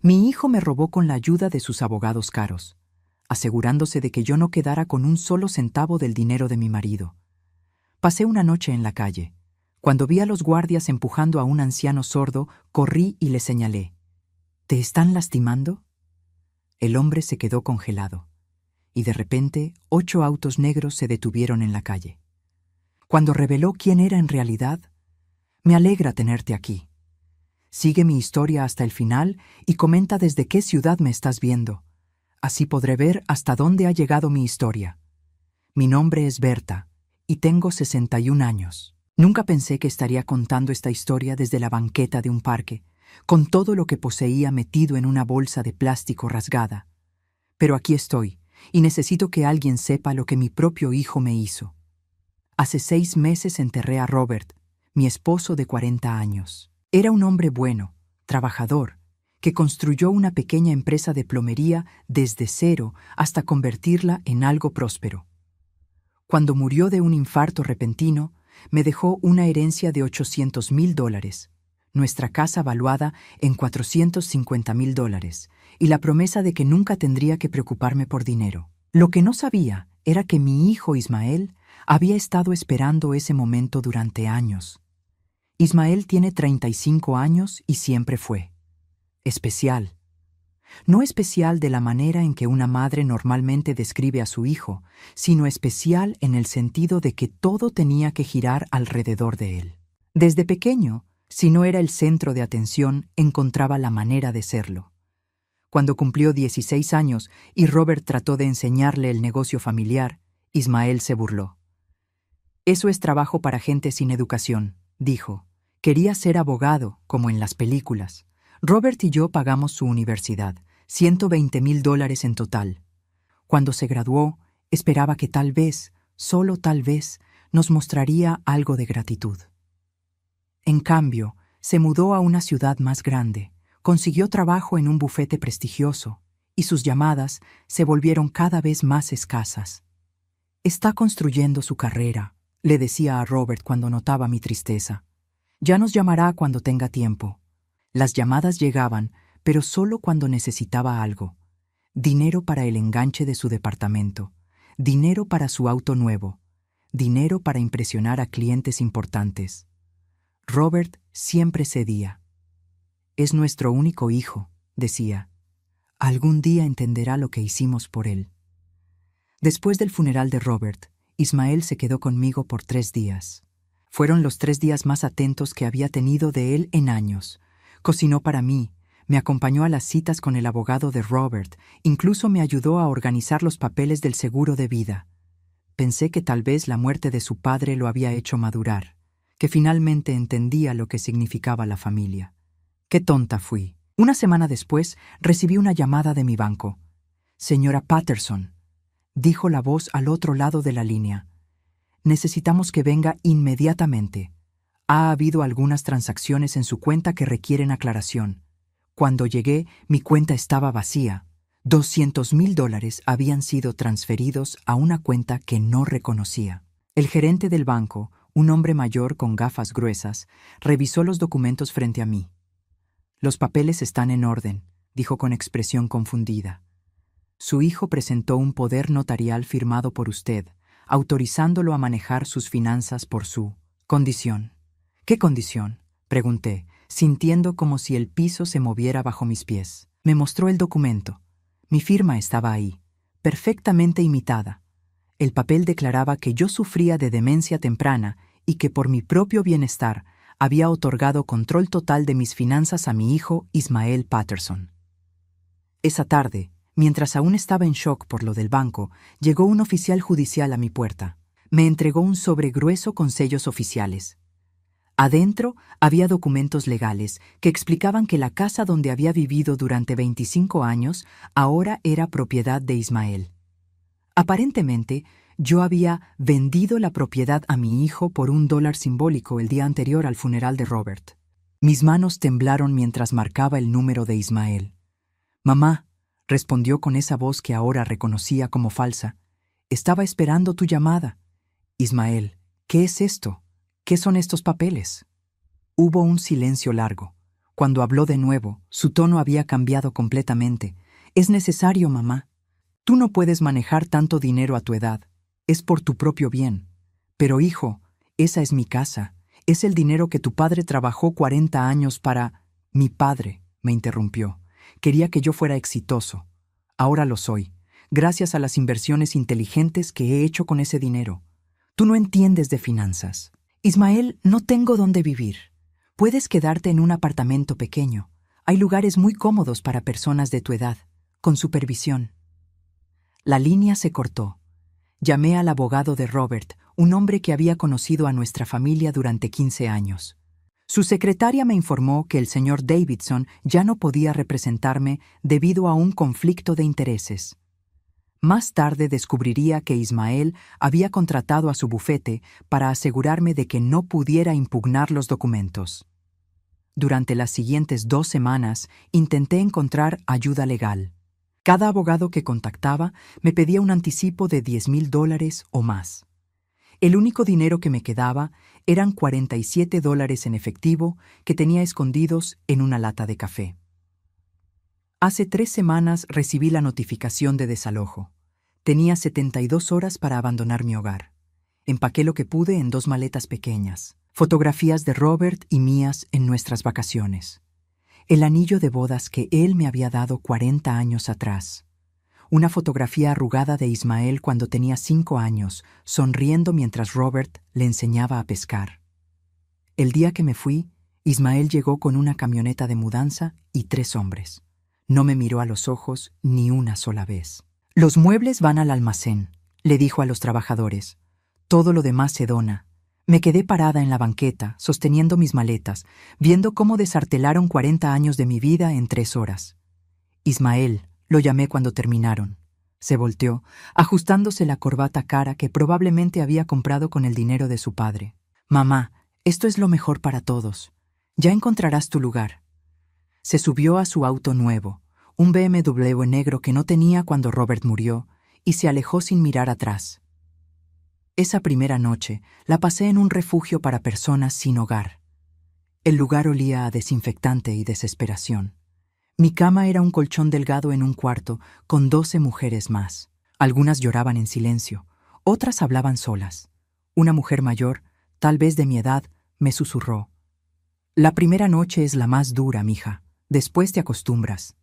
Mi hijo me robó con la ayuda de sus abogados caros, asegurándose de que yo no quedara con un solo centavo del dinero de mi marido. Pasé una noche en la calle. Cuando vi a los guardias empujando a un anciano sordo, corrí y le señalé. ¿Te están lastimando? El hombre se quedó congelado, y de repente 8 autos negros se detuvieron en la calle. Cuando reveló quién era en realidad, me alegra tenerte aquí. Sigue mi historia hasta el final y comenta desde qué ciudad me estás viendo. Así podré ver hasta dónde ha llegado mi historia. Mi nombre es Berta y tengo 61 años. Nunca pensé que estaría contando esta historia desde la banqueta de un parque, con todo lo que poseía metido en una bolsa de plástico rasgada. Pero aquí estoy, y necesito que alguien sepa lo que mi propio hijo me hizo. Hace 6 meses enterré a Robert, mi esposo de 40 años. Era un hombre bueno, trabajador, que construyó una pequeña empresa de plomería desde cero hasta convertirla en algo próspero. Cuando murió de un infarto repentino, me dejó una herencia de $800,000, nuestra casa valuada en $450,000 y la promesa de que nunca tendría que preocuparme por dinero. Lo que no sabía era que mi hijo Ismael había estado esperando ese momento durante años. Ismael tiene 35 años y siempre fue especial. No especial de la manera en que una madre normalmente describe a su hijo, sino especial en el sentido de que todo tenía que girar alrededor de él. Desde pequeño, si no era el centro de atención, encontraba la manera de serlo. Cuando cumplió 16 años y Robert trató de enseñarle el negocio familiar, Ismael se burló. «Eso es trabajo para gente sin educación», dijo. Quería ser abogado, como en las películas. Robert y yo pagamos su universidad, $120,000 en total. Cuando se graduó, esperaba que tal vez, solo tal vez, nos mostraría algo de gratitud. En cambio, se mudó a una ciudad más grande, consiguió trabajo en un bufete prestigioso, y sus llamadas se volvieron cada vez más escasas. «Está construyendo su carrera», le decía a Robert cuando notaba mi tristeza. «Ya nos llamará cuando tenga tiempo». Las llamadas llegaban, pero solo cuando necesitaba algo. Dinero para el enganche de su departamento, dinero para su auto nuevo, dinero para impresionar a clientes importantes. Robert siempre cedía. «Es nuestro único hijo», decía. «Algún día entenderá lo que hicimos por él». Después del funeral de Robert, Ismael se quedó conmigo por 3 días. Fueron los 3 días más atentos que había tenido de él en años. Cocinó para mí, me acompañó a las citas con el abogado de Robert, incluso me ayudó a organizar los papeles del seguro de vida. Pensé que tal vez la muerte de su padre lo había hecho madurar, que finalmente entendía lo que significaba la familia. Qué tonta fui. Una semana después recibí una llamada de mi banco. «Señora Patterson», dijo la voz al otro lado de la línea. «Necesitamos que venga inmediatamente. Ha habido algunas transacciones en su cuenta que requieren aclaración. Cuando llegué, mi cuenta estaba vacía. $200,000 habían sido transferidos a una cuenta que no reconocía». El gerente del banco, un hombre mayor con gafas gruesas, revisó los documentos frente a mí. «Los papeles están en orden», dijo con expresión confundida. «Su hijo presentó un poder notarial firmado por usted, autorizándolo a manejar sus finanzas por su condición». «¿Qué condición?», pregunté, sintiendo como si el piso se moviera bajo mis pies. Me mostró el documento. Mi firma estaba ahí, perfectamente imitada. El papel declaraba que yo sufría de demencia temprana y que por mi propio bienestar había otorgado control total de mis finanzas a mi hijo Ismael Patterson. Esa tarde, mientras aún estaba en shock por lo del banco, llegó un oficial judicial a mi puerta. Me entregó un sobre grueso con sellos oficiales. Adentro había documentos legales que explicaban que la casa donde había vivido durante 25 años ahora era propiedad de Ismael. Aparentemente, yo había vendido la propiedad a mi hijo por $1 simbólico el día anterior al funeral de Robert. Mis manos temblaron mientras marcaba el número de Ismael. «Mamá», respondió con esa voz que ahora reconocía como falsa, «estaba esperando tu llamada». «Ismael, ¿qué es esto? ¿Qué son estos papeles?». Hubo un silencio largo. Cuando habló de nuevo, su tono había cambiado completamente. «Es necesario, mamá. Tú no puedes manejar tanto dinero a tu edad. Es por tu propio bien. Pero, hijo, esa es mi casa. Es el dinero que tu padre trabajó 40 años para...» «Mi padre», me interrumpió. «Quería que yo fuera exitoso. Ahora lo soy, gracias a las inversiones inteligentes que he hecho con ese dinero. Tú no entiendes de finanzas. Ismael, no tengo dónde vivir. Puedes quedarte en un apartamento pequeño. Hay lugares muy cómodos para personas de tu edad, con supervisión». La línea se cortó. Llamé al abogado de Robert, un hombre que había conocido a nuestra familia durante 15 años. Su secretaria me informó que el señor Davidson ya no podía representarme debido a un conflicto de intereses. Más tarde descubriría que Ismael había contratado a su bufete para asegurarme de que no pudiera impugnar los documentos. Durante las siguientes 2 semanas intenté encontrar ayuda legal. Cada abogado que contactaba me pedía un anticipo de $10,000 o más. El único dinero que me quedaba eran $47 en efectivo que tenía escondidos en una lata de café. Hace 3 semanas recibí la notificación de desalojo. Tenía 72 horas para abandonar mi hogar. Empaqué lo que pude en 2 maletas pequeñas, fotografías de Robert y mías en nuestras vacaciones. El anillo de bodas que él me había dado 40 años atrás. Una fotografía arrugada de Ismael cuando tenía 5 años, sonriendo mientras Robert le enseñaba a pescar. El día que me fui, Ismael llegó con una camioneta de mudanza y 3 hombres. No me miró a los ojos ni una sola vez. «Los muebles van al almacén», le dijo a los trabajadores. «Todo lo demás se dona». Me quedé parada en la banqueta, sosteniendo mis maletas, viendo cómo desartelaron 40 años de mi vida en 3 horas. «Ismael», lo llamé cuando terminaron. Se volteó, ajustándose la corbata cara que probablemente había comprado con el dinero de su padre. «Mamá, esto es lo mejor para todos. Ya encontrarás tu lugar». Se subió a su auto nuevo, un BMW negro que no tenía cuando Robert murió, y se alejó sin mirar atrás. Esa primera noche la pasé en un refugio para personas sin hogar. El lugar olía a desinfectante y desesperación. Mi cama era un colchón delgado en un cuarto con 12 mujeres más. Algunas lloraban en silencio, otras hablaban solas. Una mujer mayor, tal vez de mi edad, me susurró: «La primera noche es la más dura, mija. Después te acostumbras».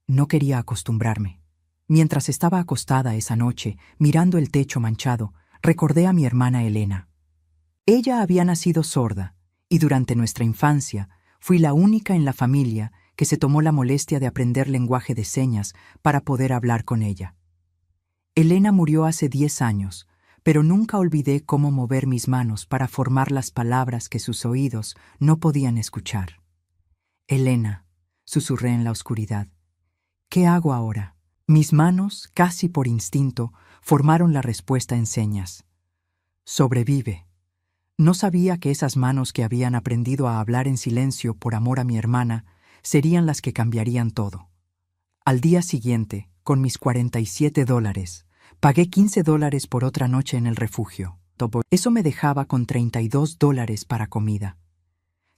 No quería acostumbrarme. Mientras estaba acostada esa noche, mirando el techo manchado, recordé a mi hermana Elena. Ella había nacido sorda, y durante nuestra infancia fui la única en la familia que se tomó la molestia de aprender lenguaje de señas para poder hablar con ella. Elena murió hace 10 años, pero nunca olvidé cómo mover mis manos para formar las palabras que sus oídos no podían escuchar. «Elena», susurré en la oscuridad, «¿qué hago ahora?». Mis manos, casi por instinto, formaron la respuesta en señas. «Sobrevive». No sabía que esas manos que habían aprendido a hablar en silencio por amor a mi hermana serían las que cambiarían todo. Al día siguiente, con mis $47, pagué $15 por otra noche en el refugio. Eso me dejaba con $32 para comida.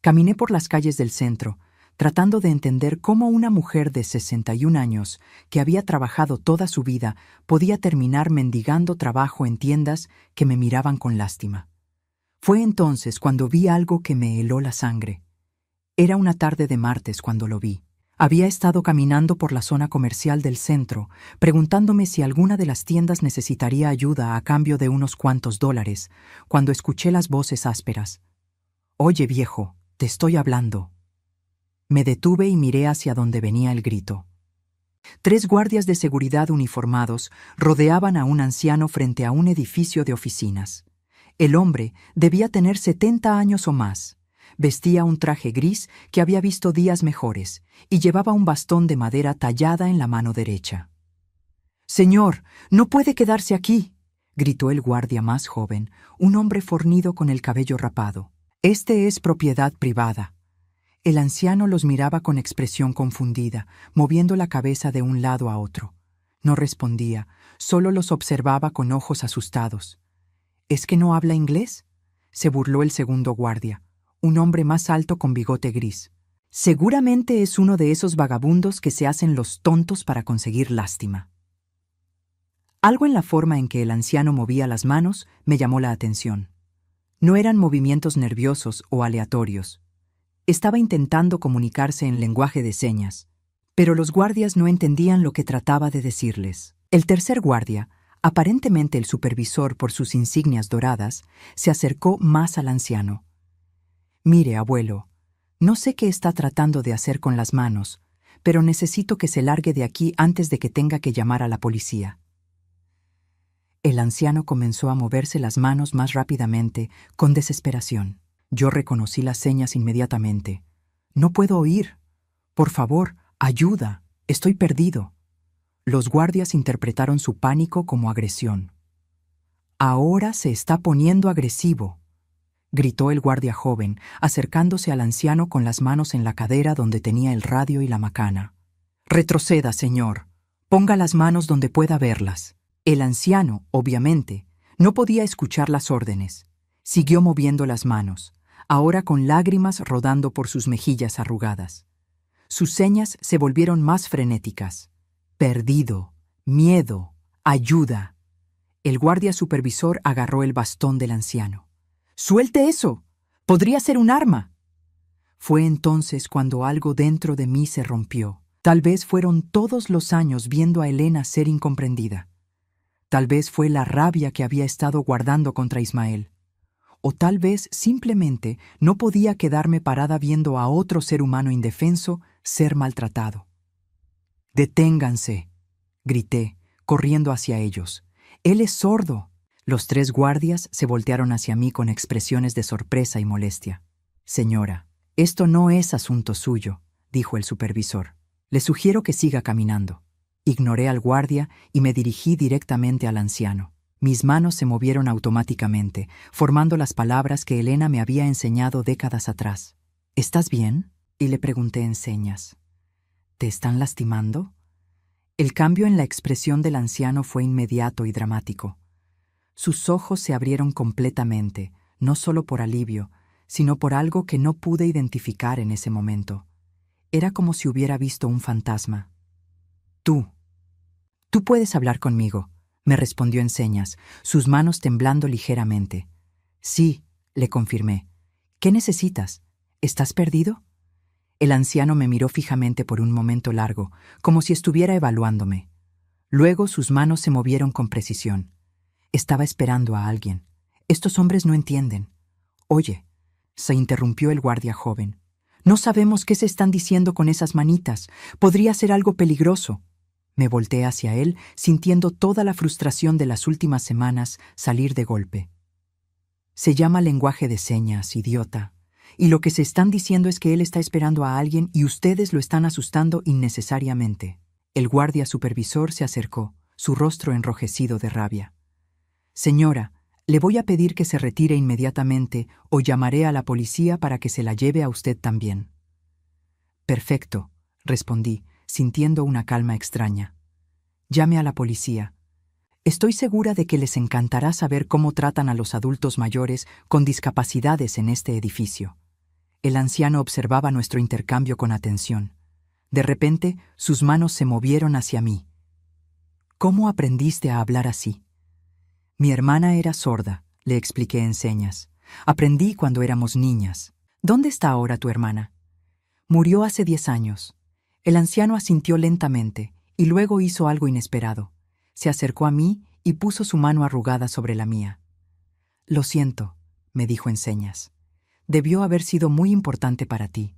Caminé por las calles del centro, tratando de entender cómo una mujer de 61 años, que había trabajado toda su vida, podía terminar mendigando trabajo en tiendas que me miraban con lástima. Fue entonces cuando vi algo que me heló la sangre. Era una tarde de martes cuando lo vi. Había estado caminando por la zona comercial del centro, preguntándome si alguna de las tiendas necesitaría ayuda a cambio de unos cuantos dólares, cuando escuché las voces ásperas. «Oye, viejo, te estoy hablando». Me detuve y miré hacia donde venía el grito. 3 guardias de seguridad uniformados rodeaban a un anciano frente a un edificio de oficinas. El hombre debía tener 70 años o más. Vestía un traje gris que había visto días mejores y llevaba un bastón de madera tallada en la mano derecha. «Señor, no puede quedarse aquí», gritó el guardia más joven, un hombre fornido con el cabello rapado. «Este es propiedad privada». El anciano los miraba con expresión confundida, moviendo la cabeza de un lado a otro. No respondía, solo los observaba con ojos asustados. «¿Es que no habla inglés?», se burló el segundo guardia, un hombre más alto con bigote gris. Seguramente es uno de esos vagabundos que se hacen los tontos para conseguir lástima. Algo en la forma en que el anciano movía las manos me llamó la atención. No eran movimientos nerviosos o aleatorios. Estaba intentando comunicarse en lenguaje de señas, pero los guardias no entendían lo que trataba de decirles. El tercer guardia, aparentemente el supervisor por sus insignias doradas, se acercó más al anciano. «Mire, abuelo, no sé qué está tratando de hacer con las manos, pero necesito que se largue de aquí antes de que tenga que llamar a la policía». El anciano comenzó a moverse las manos más rápidamente, con desesperación. Yo reconocí las señas inmediatamente. «No puedo oír. Por favor, ayuda. Estoy perdido». Los guardias interpretaron su pánico como agresión. «Ahora se está poniendo agresivo», gritó el guardia joven, acercándose al anciano con las manos en la cadera donde tenía el radio y la macana. «Retroceda, señor. Ponga las manos donde pueda verlas». El anciano, obviamente, no podía escuchar las órdenes. Siguió moviendo las manos, ahora con lágrimas rodando por sus mejillas arrugadas. Sus señas se volvieron más frenéticas. «Perdido, miedo, ayuda». El guardia supervisor agarró el bastón del anciano. «¡Suelte eso! ¡Podría ser un arma!». Fue entonces cuando algo dentro de mí se rompió. Tal vez fueron todos los años viendo a Elena ser incomprendida. Tal vez fue la rabia que había estado guardando contra Ismael. O tal vez simplemente no podía quedarme parada viendo a otro ser humano indefenso ser maltratado. «Deténganse», grité, corriendo hacia ellos. «Él es sordo». Los tres guardias se voltearon hacia mí con expresiones de sorpresa y molestia. «Señora, esto no es asunto suyo», dijo el supervisor. «Le sugiero que siga caminando». Ignoré al guardia y me dirigí directamente al anciano. Mis manos se movieron automáticamente, formando las palabras que Elena me había enseñado décadas atrás. «¿Estás bien?», y le pregunté en señas. «¿Te están lastimando?». El cambio en la expresión del anciano fue inmediato y dramático. Sus ojos se abrieron completamente, no solo por alivio, sino por algo que no pude identificar en ese momento. Era como si hubiera visto un fantasma. Tú puedes hablar conmigo», me respondió en señas, sus manos temblando ligeramente. «Sí», le confirmé. «¿Qué necesitas? ¿Estás perdido?». El anciano me miró fijamente por un momento largo, como si estuviera evaluándome. Luego sus manos se movieron con precisión. Estaba esperando a alguien. Estos hombres no entienden. «Oye», se interrumpió el guardia joven. «No sabemos qué se están diciendo con esas manitas. Podría ser algo peligroso». Me volteé hacia él, sintiendo toda la frustración de las últimas semanas salir de golpe. «Se llama lenguaje de señas, idiota. Y lo que se están diciendo es que él está esperando a alguien y ustedes lo están asustando innecesariamente». El guardia supervisor se acercó, su rostro enrojecido de rabia. «Señora, le voy a pedir que se retire inmediatamente o llamaré a la policía para que se la lleve a usted también». «Perfecto», respondí, sintiendo una calma extraña. «Llame a la policía. Estoy segura de que les encantará saber cómo tratan a los adultos mayores con discapacidades en este edificio». El anciano observaba nuestro intercambio con atención. De repente, sus manos se movieron hacia mí. «¿Cómo aprendiste a hablar así?». «Mi hermana era sorda», le expliqué en señas. «Aprendí cuando éramos niñas». «¿Dónde está ahora tu hermana?». «Murió hace 10 años». El anciano asintió lentamente y luego hizo algo inesperado. Se acercó a mí y puso su mano arrugada sobre la mía. «Lo siento», me dijo en señas. «Debió haber sido muy importante para ti».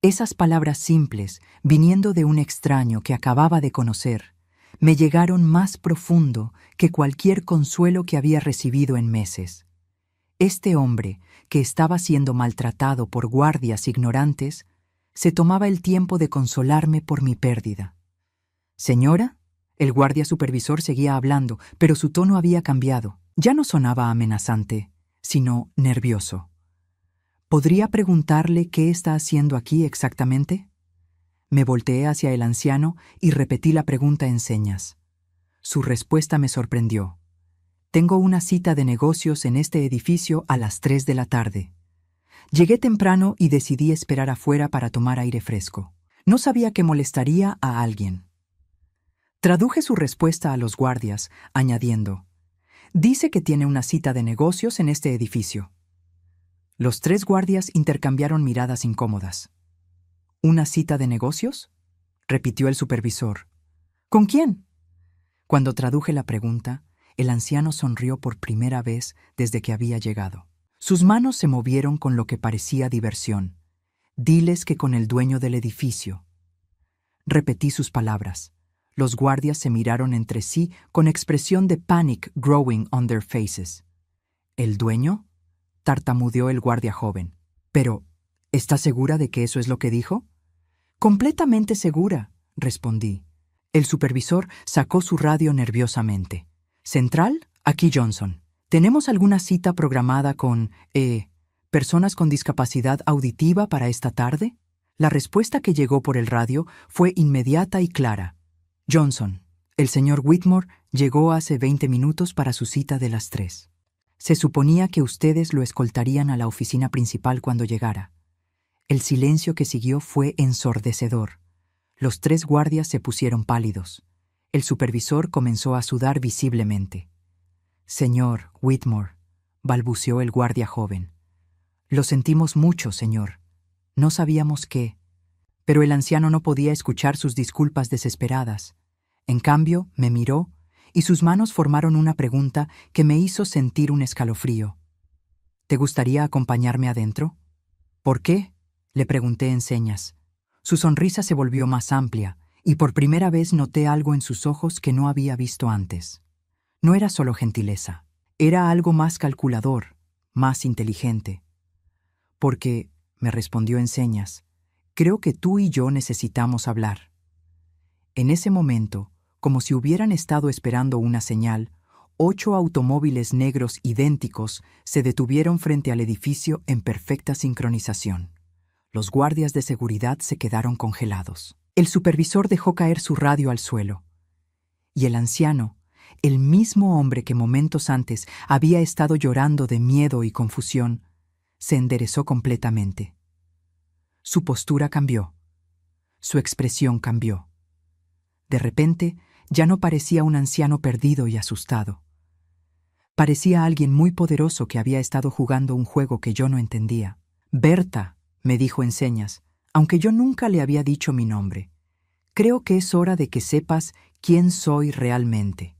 Esas palabras simples, viniendo de un extraño que acababa de conocer, me llegaron más profundo que cualquier consuelo que había recibido en meses. Este hombre, que estaba siendo maltratado por guardias ignorantes, se tomaba el tiempo de consolarme por mi pérdida. «Señora», el guardia supervisor seguía hablando, pero su tono había cambiado. Ya no sonaba amenazante, sino nervioso. «¿Podría preguntarle qué está haciendo aquí exactamente?». Me volteé hacia el anciano y repetí la pregunta en señas. Su respuesta me sorprendió. «Tengo una cita de negocios en este edificio a las 3 de la tarde». Llegué temprano y decidí esperar afuera para tomar aire fresco. No sabía que molestaría a alguien. Traduje su respuesta a los guardias, añadiendo: «Dice que tiene una cita de negocios en este edificio». Los 3 guardias intercambiaron miradas incómodas. «¿Una cita de negocios?», repitió el supervisor. «¿Con quién?». Cuando traduje la pregunta, el anciano sonrió por primera vez desde que había llegado. Sus manos se movieron con lo que parecía diversión. «Diles que con el dueño del edificio». Repetí sus palabras. Los guardias se miraron entre sí con expresión de panic growing on their faces. «¿El dueño?», tartamudeó el guardia joven. «Pero, ¿estás segura de que eso es lo que dijo?». «Completamente segura», respondí. El supervisor sacó su radio nerviosamente. «Central, aquí Johnson. ¿Tenemos alguna cita programada con, personas con discapacidad auditiva para esta tarde?». La respuesta que llegó por el radio fue inmediata y clara. «Johnson, el señor Whitmore llegó hace 20 minutos para su cita de las 3. Se suponía que ustedes lo escoltarían a la oficina principal cuando llegara». El silencio que siguió fue ensordecedor. Los 3 guardias se pusieron pálidos. El supervisor comenzó a sudar visiblemente. «Señor Whitmore», balbuceó el guardia joven. «Lo sentimos mucho, señor. No sabíamos qué». Pero el anciano no podía escuchar sus disculpas desesperadas. En cambio, me miró y sus manos formaron una pregunta que me hizo sentir un escalofrío. «¿Te gustaría acompañarme adentro?». «¿Por qué?», le pregunté en señas. Su sonrisa se volvió más amplia y por primera vez noté algo en sus ojos que no había visto antes. No era solo gentileza, era algo más calculador, más inteligente. «Porque», me respondió en señas, «creo que tú y yo necesitamos hablar». En ese momento, como si hubieran estado esperando una señal, 8 automóviles negros idénticos se detuvieron frente al edificio en perfecta sincronización. Los guardias de seguridad se quedaron congelados. El supervisor dejó caer su radio al suelo. Y el anciano, el mismo hombre que momentos antes había estado llorando de miedo y confusión, se enderezó completamente. Su postura cambió. Su expresión cambió. De repente, ya no parecía un anciano perdido y asustado. Parecía alguien muy poderoso que había estado jugando un juego que yo no entendía. «Berta», me dijo en señas, aunque yo nunca le había dicho mi nombre. «Creo que es hora de que sepas quién soy realmente».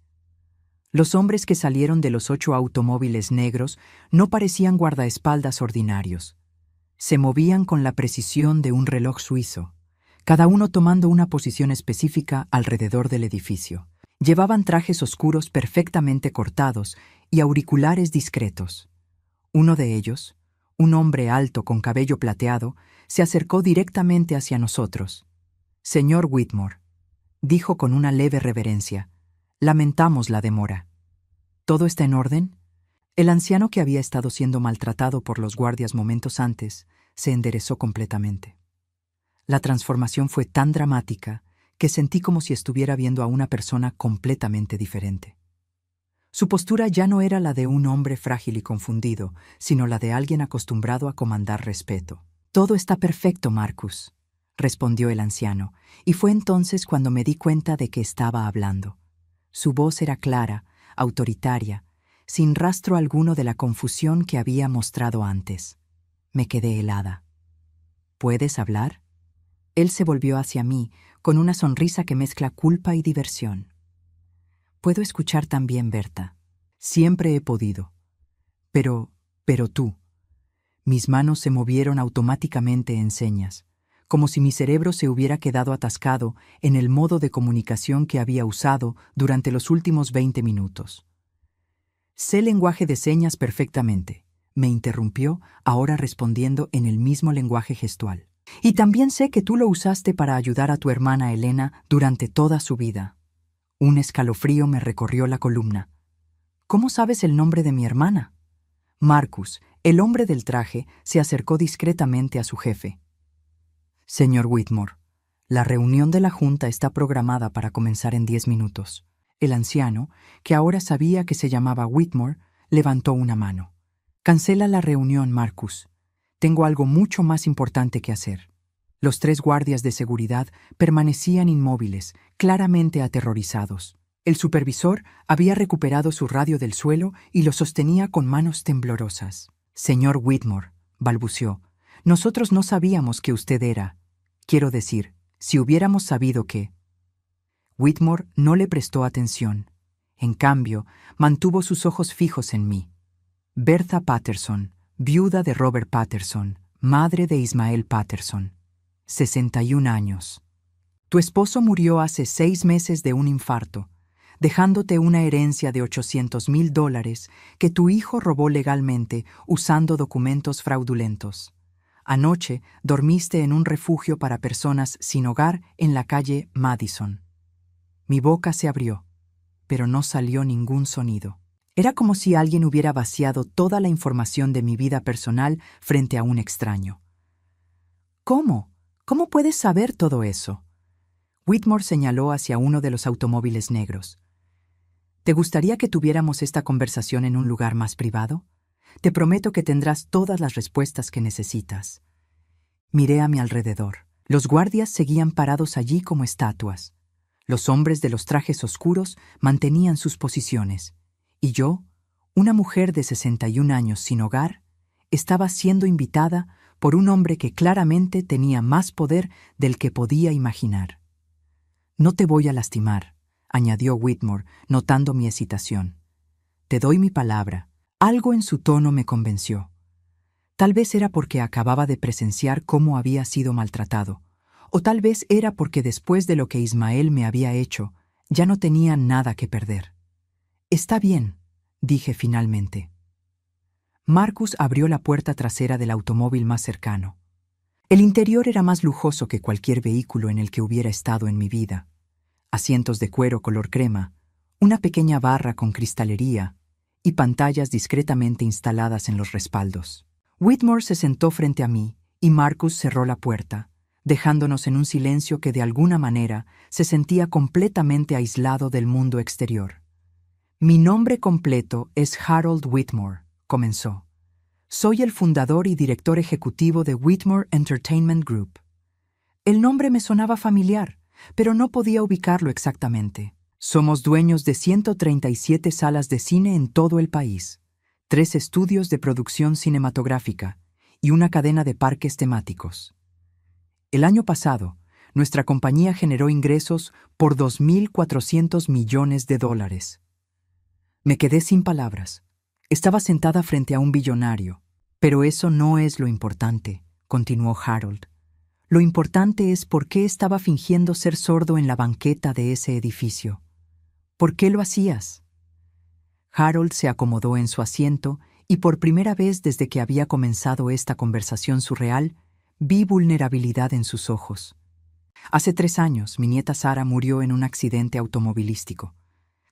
Los hombres que salieron de los 8 automóviles negros no parecían guardaespaldas ordinarios. Se movían con la precisión de un reloj suizo, cada uno tomando una posición específica alrededor del edificio. Llevaban trajes oscuros perfectamente cortados y auriculares discretos. Uno de ellos, un hombre alto con cabello plateado, se acercó directamente hacia nosotros. «Señor Whitmore», dijo con una leve reverencia, «lamentamos la demora». «¿Todo está en orden?». El anciano, que había estado siendo maltratado por los guardias momentos antes, se enderezó completamente. La transformación fue tan dramática que sentí como si estuviera viendo a una persona completamente diferente. Su postura ya no era la de un hombre frágil y confundido, sino la de alguien acostumbrado a comandar respeto. «Todo está perfecto, Marcus», respondió el anciano, y fue entonces cuando me di cuenta de que estaba hablando. Su voz era clara, autoritaria, sin rastro alguno de la confusión que había mostrado antes. Me quedé helada. «¿Puedes hablar?». Él se volvió hacia mí con una sonrisa que mezcla culpa y diversión. «Puedo escuchar también, Berta. Siempre he podido. Pero tú». Mis manos se movieron automáticamente en señas, como si mi cerebro se hubiera quedado atascado en el modo de comunicación que había usado durante los últimos 20 minutos. «Sé lenguaje de señas perfectamente», me interrumpió, ahora respondiendo en el mismo lenguaje gestual. «Y también sé que tú lo usaste para ayudar a tu hermana Elena durante toda su vida». Un escalofrío me recorrió la columna. «¿Cómo sabes el nombre de mi hermana?». Marcus, el hombre del traje, se acercó discretamente a su jefe. «Señor Whitmore, la reunión de la junta está programada para comenzar en 10 minutos». El anciano, que ahora sabía que se llamaba Whitmore, levantó una mano. «Cancela la reunión, Marcus. Tengo algo mucho más importante que hacer. Los 3 guardias de seguridad permanecían inmóviles, claramente aterrorizados. El supervisor había recuperado su radio del suelo y lo sostenía con manos temblorosas. «Señor Whitmore», balbuceó, «nosotros no sabíamos que usted era. Quiero decir, si hubiéramos sabido que...». Whitmore no le prestó atención. En cambio, mantuvo sus ojos fijos en mí. Bertha Patterson, viuda de Robert Patterson, madre de Ismael Patterson. 61 años. Tu esposo murió hace 6 meses de un infarto, dejándote una herencia de $800,000 que tu hijo robó legalmente usando documentos fraudulentos. Anoche dormiste en un refugio para personas sin hogar en la calle Madison. Mi boca se abrió, pero no salió ningún sonido. Era como si alguien hubiera vaciado toda la información de mi vida personal frente a un extraño. ¿Cómo? ¿Cómo puedes saber todo eso? Whitmore señaló hacia uno de los automóviles negros. ¿Te gustaría que tuviéramos esta conversación en un lugar más privado? Te prometo que tendrás todas las respuestas que necesitas. Miré a mi alrededor. Los guardias seguían parados allí como estatuas. Los hombres de los trajes oscuros mantenían sus posiciones. Y yo, una mujer de 61 años sin hogar, estaba siendo invitada por un hombre que claramente tenía más poder del que podía imaginar. «No te voy a lastimar», añadió Whitmore, notando mi hesitación. «Te doy mi palabra». Algo en su tono me convenció. Tal vez era porque acababa de presenciar cómo había sido maltratado, o tal vez era porque después de lo que Ismael me había hecho, ya no tenía nada que perder. «Está bien», dije finalmente. Marcus abrió la puerta trasera del automóvil más cercano. El interior era más lujoso que cualquier vehículo en el que hubiera estado en mi vida. Asientos de cuero color crema, una pequeña barra con cristalería y pantallas discretamente instaladas en los respaldos. Whitmore se sentó frente a mí y Marcus cerró la puerta, dejándonos en un silencio que de alguna manera se sentía completamente aislado del mundo exterior. «Mi nombre completo es Harold Whitmore», comenzó. «Soy el fundador y director ejecutivo de Whitmore Entertainment Group». El nombre me sonaba familiar, pero no podía ubicarlo exactamente. «Somos dueños de 137 salas de cine en todo el país, 3 estudios de producción cinematográfica y una cadena de parques temáticos. El año pasado, nuestra compañía generó ingresos por $2.400 millones. Me quedé sin palabras. Estaba sentada frente a un billonario. «Pero eso no es lo importante», continuó Harold. «Lo importante es por qué estaba fingiendo ser sordo en la banqueta de ese edificio. ¿Por qué lo hacías?» Harold se acomodó en su asiento y por primera vez desde que había comenzado esta conversación surreal, vi vulnerabilidad en sus ojos. «Hace 3 años, mi nieta Sara murió en un accidente automovilístico.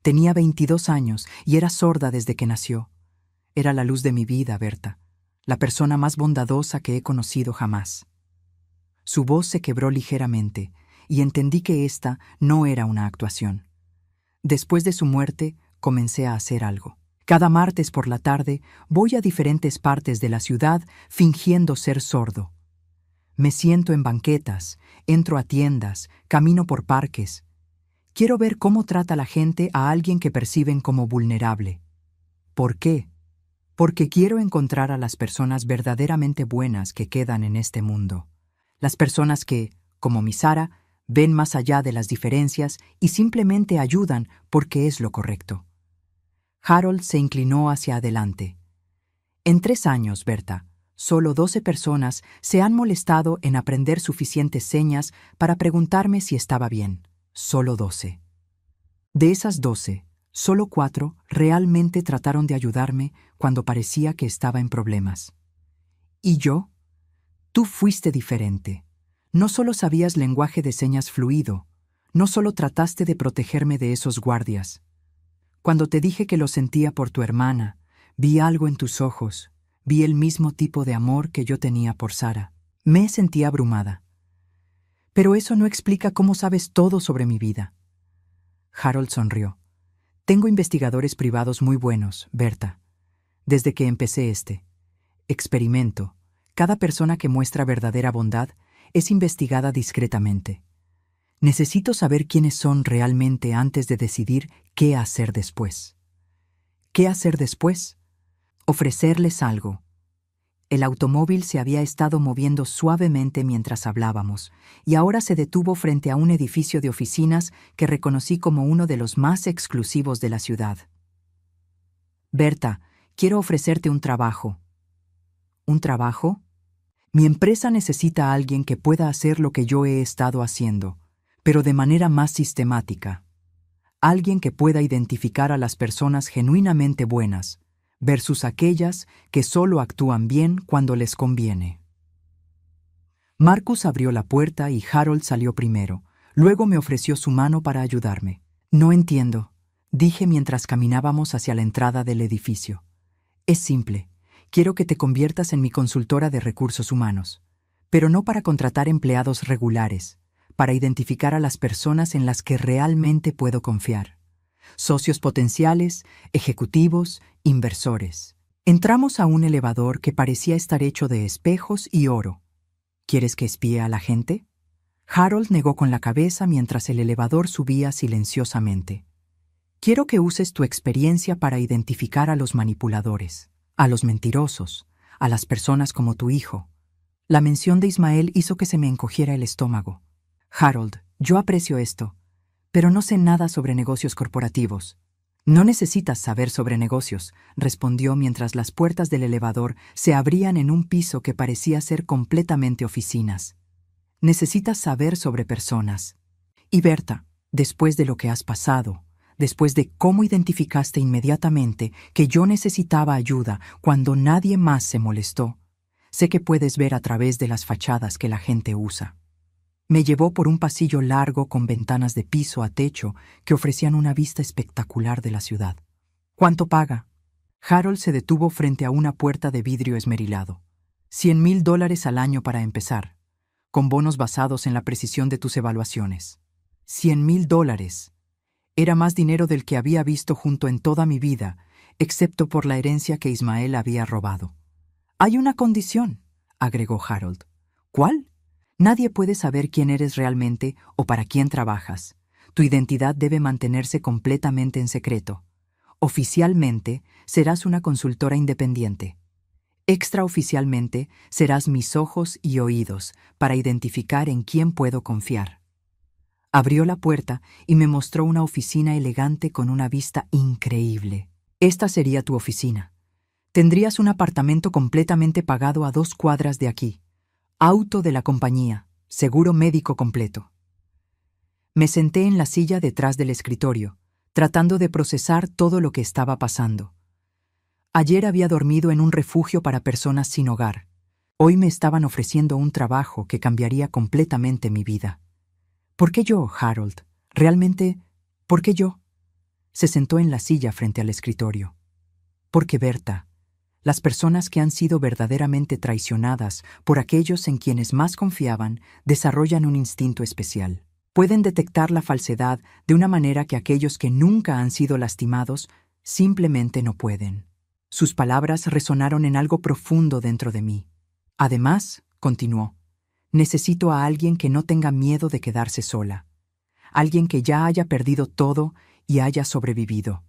Tenía 22 años y era sorda desde que nació. Era la luz de mi vida, Berta, la persona más bondadosa que he conocido jamás». Su voz se quebró ligeramente y entendí que esta no era una actuación. Después de su muerte, comencé a hacer algo. Cada martes por la tarde voy a diferentes partes de la ciudad fingiendo ser sordo. Me siento en banquetas, entro a tiendas, camino por parques. Quiero ver cómo trata la gente a alguien que perciben como vulnerable. ¿Por qué? Porque quiero encontrar a las personas verdaderamente buenas que quedan en este mundo. Las personas que, como mi Sara, ven más allá de las diferencias y simplemente ayudan porque es lo correcto. Harold se inclinó hacia adelante. «En 3 años, Berta, solo 12 personas se han molestado en aprender suficientes señas para preguntarme si estaba bien. Solo 12. De esas 12, solo 4 realmente trataron de ayudarme cuando parecía que estaba en problemas. ¿Y yo? Tú fuiste diferente. No solo sabías lenguaje de señas fluido, no solo trataste de protegerme de esos guardias. Cuando te dije que lo sentía por tu hermana, vi algo en tus ojos, vi el mismo tipo de amor que yo tenía por Sara. Me sentí abrumada. Pero eso no explica cómo sabes todo sobre mi vida». Harold sonrió. «Tengo investigadores privados muy buenos, Berta. Desde que empecé experimento, Cada persona que muestra verdadera bondad es investigada discretamente. Necesito saber quiénes son realmente antes de decidir qué hacer después. ¿Qué hacer después? Ofrecerles algo. El automóvil se había estado moviendo suavemente mientras hablábamos, y ahora se detuvo frente a un edificio de oficinas que reconocí como uno de los más exclusivos de la ciudad. Berta, quiero ofrecerte un trabajo. ¿Un trabajo? Mi empresa necesita a alguien que pueda hacer lo que yo he estado haciendo, pero de manera más sistemática. Alguien que pueda identificar a las personas genuinamente buenas, versus aquellas que solo actúan bien cuando les conviene. Marcus abrió la puerta y Harold salió primero. Luego me ofreció su mano para ayudarme. No entiendo, dije mientras caminábamos hacia la entrada del edificio. Es simple. Quiero que te conviertas en mi consultora de recursos humanos, pero no para contratar empleados regulares, para identificar a las personas en las que realmente puedo confiar. Socios potenciales, ejecutivos, inversores. Entramos a un elevador que parecía estar hecho de espejos y oro. ¿Quieres que espíe a la gente? Harold negó con la cabeza mientras el elevador subía silenciosamente. Quiero que uses tu experiencia para identificar a los manipuladores, a los mentirosos, a las personas como tu hijo. La mención de Ismael hizo que se me encogiera el estómago. Harold, yo aprecio esto, pero no sé nada sobre negocios corporativos. No necesitas saber sobre negocios, respondió mientras las puertas del elevador se abrían en un piso que parecía ser completamente oficinas. Necesitas saber sobre personas. Y Berta, después de lo que has pasado, después de cómo identificaste inmediatamente que yo necesitaba ayuda cuando nadie más se molestó, sé que puedes ver a través de las fachadas que la gente usa. Me llevó por un pasillo largo con ventanas de piso a techo que ofrecían una vista espectacular de la ciudad. ¿Cuánto paga? Harold se detuvo frente a una puerta de vidrio esmerilado. $100,000 al año para empezar, con bonos basados en la precisión de tus evaluaciones. $100,000. Era más dinero del que había visto junto en toda mi vida, excepto por la herencia que Ismael había robado. Hay una condición, agregó Harold. ¿Cuál? Nadie puede saber quién eres realmente o para quién trabajas. Tu identidad debe mantenerse completamente en secreto. Oficialmente, serás una consultora independiente. Extraoficialmente, serás mis ojos y oídos para identificar en quién puedo confiar. Abrió la puerta y me mostró una oficina elegante con una vista increíble. Esta sería tu oficina. Tendrías un apartamento completamente pagado a 2 cuadras de aquí. Auto de la compañía, seguro médico completo. Me senté en la silla detrás del escritorio, tratando de procesar todo lo que estaba pasando. Ayer había dormido en un refugio para personas sin hogar. Hoy me estaban ofreciendo un trabajo que cambiaría completamente mi vida. ¿Por qué yo, Harold? Realmente, ¿por qué yo? Se sentó en la silla frente al escritorio. Porque Berta, las personas que han sido verdaderamente traicionadas por aquellos en quienes más confiaban desarrollan un instinto especial. Pueden detectar la falsedad de una manera que aquellos que nunca han sido lastimados simplemente no pueden. Sus palabras resonaron en algo profundo dentro de mí. Además, continuó, necesito a alguien que no tenga miedo de quedarse sola. Alguien que ya haya perdido todo y haya sobrevivido.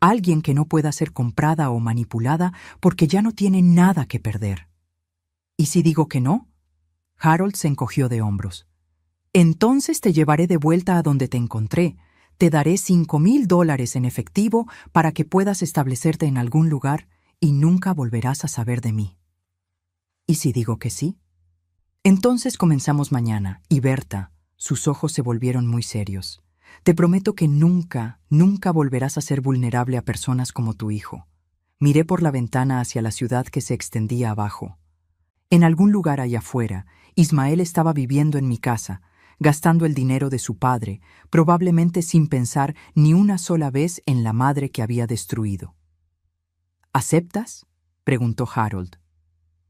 Alguien que no pueda ser comprada o manipulada porque ya no tiene nada que perder. ¿Y si digo que no? Harold se encogió de hombros. Entonces te llevaré de vuelta a donde te encontré. Te daré $5,000 en efectivo para que puedas establecerte en algún lugar y nunca volverás a saber de mí. ¿Y si digo que sí? Entonces comenzamos mañana, y Berta, sus ojos se volvieron muy serios. Te prometo que nunca, nunca volverás a ser vulnerable a personas como tu hijo. Miré por la ventana hacia la ciudad que se extendía abajo. En algún lugar allá afuera, Ismael estaba viviendo en mi casa, gastando el dinero de su padre, probablemente sin pensar ni una sola vez en la madre que había destruido. ¿Aceptas?, preguntó Harold.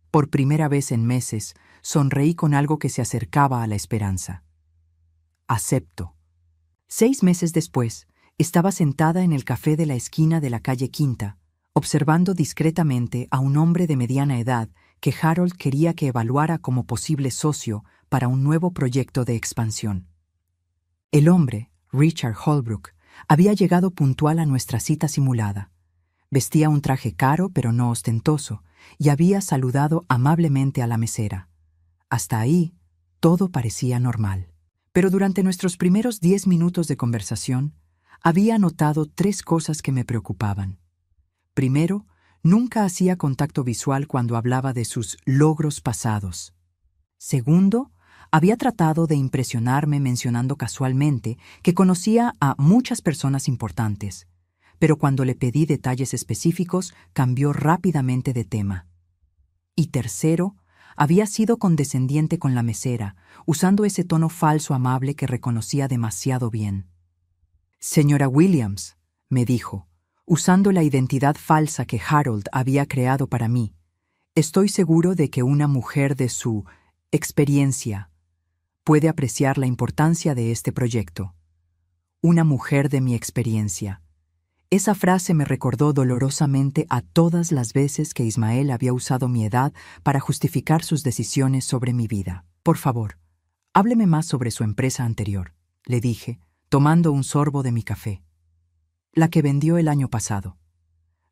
Por primera vez en meses, sonreí con algo que se acercaba a la esperanza. Acepto. 6 meses después, estaba sentada en el café de la esquina de la calle Quinta, observando discretamente a un hombre de mediana edad que Harold quería que evaluara como posible socio para un nuevo proyecto de expansión. El hombre, Richard Holbrook, había llegado puntual a nuestra cita simulada. Vestía un traje caro pero no ostentoso y había saludado amablemente a la mesera. Hasta ahí, todo parecía normal. Pero durante nuestros primeros 10 minutos de conversación, había notado 3 cosas que me preocupaban. Primero, nunca hacía contacto visual cuando hablaba de sus logros pasados. Segundo, había tratado de impresionarme mencionando casualmente que conocía a muchas personas importantes, pero cuando le pedí detalles específicos, cambió rápidamente de tema. Y tercero, había sido condescendiente con la mesera, usando ese tono falso amable que reconocía demasiado bien. «Señora Williams», me dijo, usando la identidad falsa que Harold había creado para mí, «estoy seguro de que una mujer de su experiencia puede apreciar la importancia de este proyecto. Una mujer de mi experiencia». Esa frase me recordó dolorosamente a todas las veces que Ismael había usado mi edad para justificar sus decisiones sobre mi vida. «Por favor, hábleme más sobre su empresa anterior», le dije, tomando un sorbo de mi café. «La que vendió el año pasado».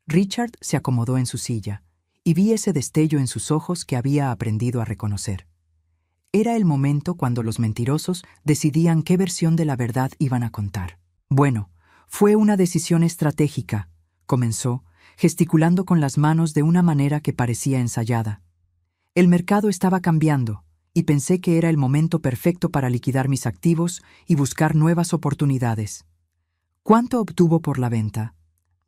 Richard se acomodó en su silla, y vi ese destello en sus ojos que había aprendido a reconocer. Era el momento cuando los mentirosos decidían qué versión de la verdad iban a contar. «Bueno, fue una decisión estratégica», comenzó, gesticulando con las manos de una manera que parecía ensayada. «El mercado estaba cambiando, y pensé que era el momento perfecto para liquidar mis activos y buscar nuevas oportunidades». «¿Cuánto obtuvo por la venta?»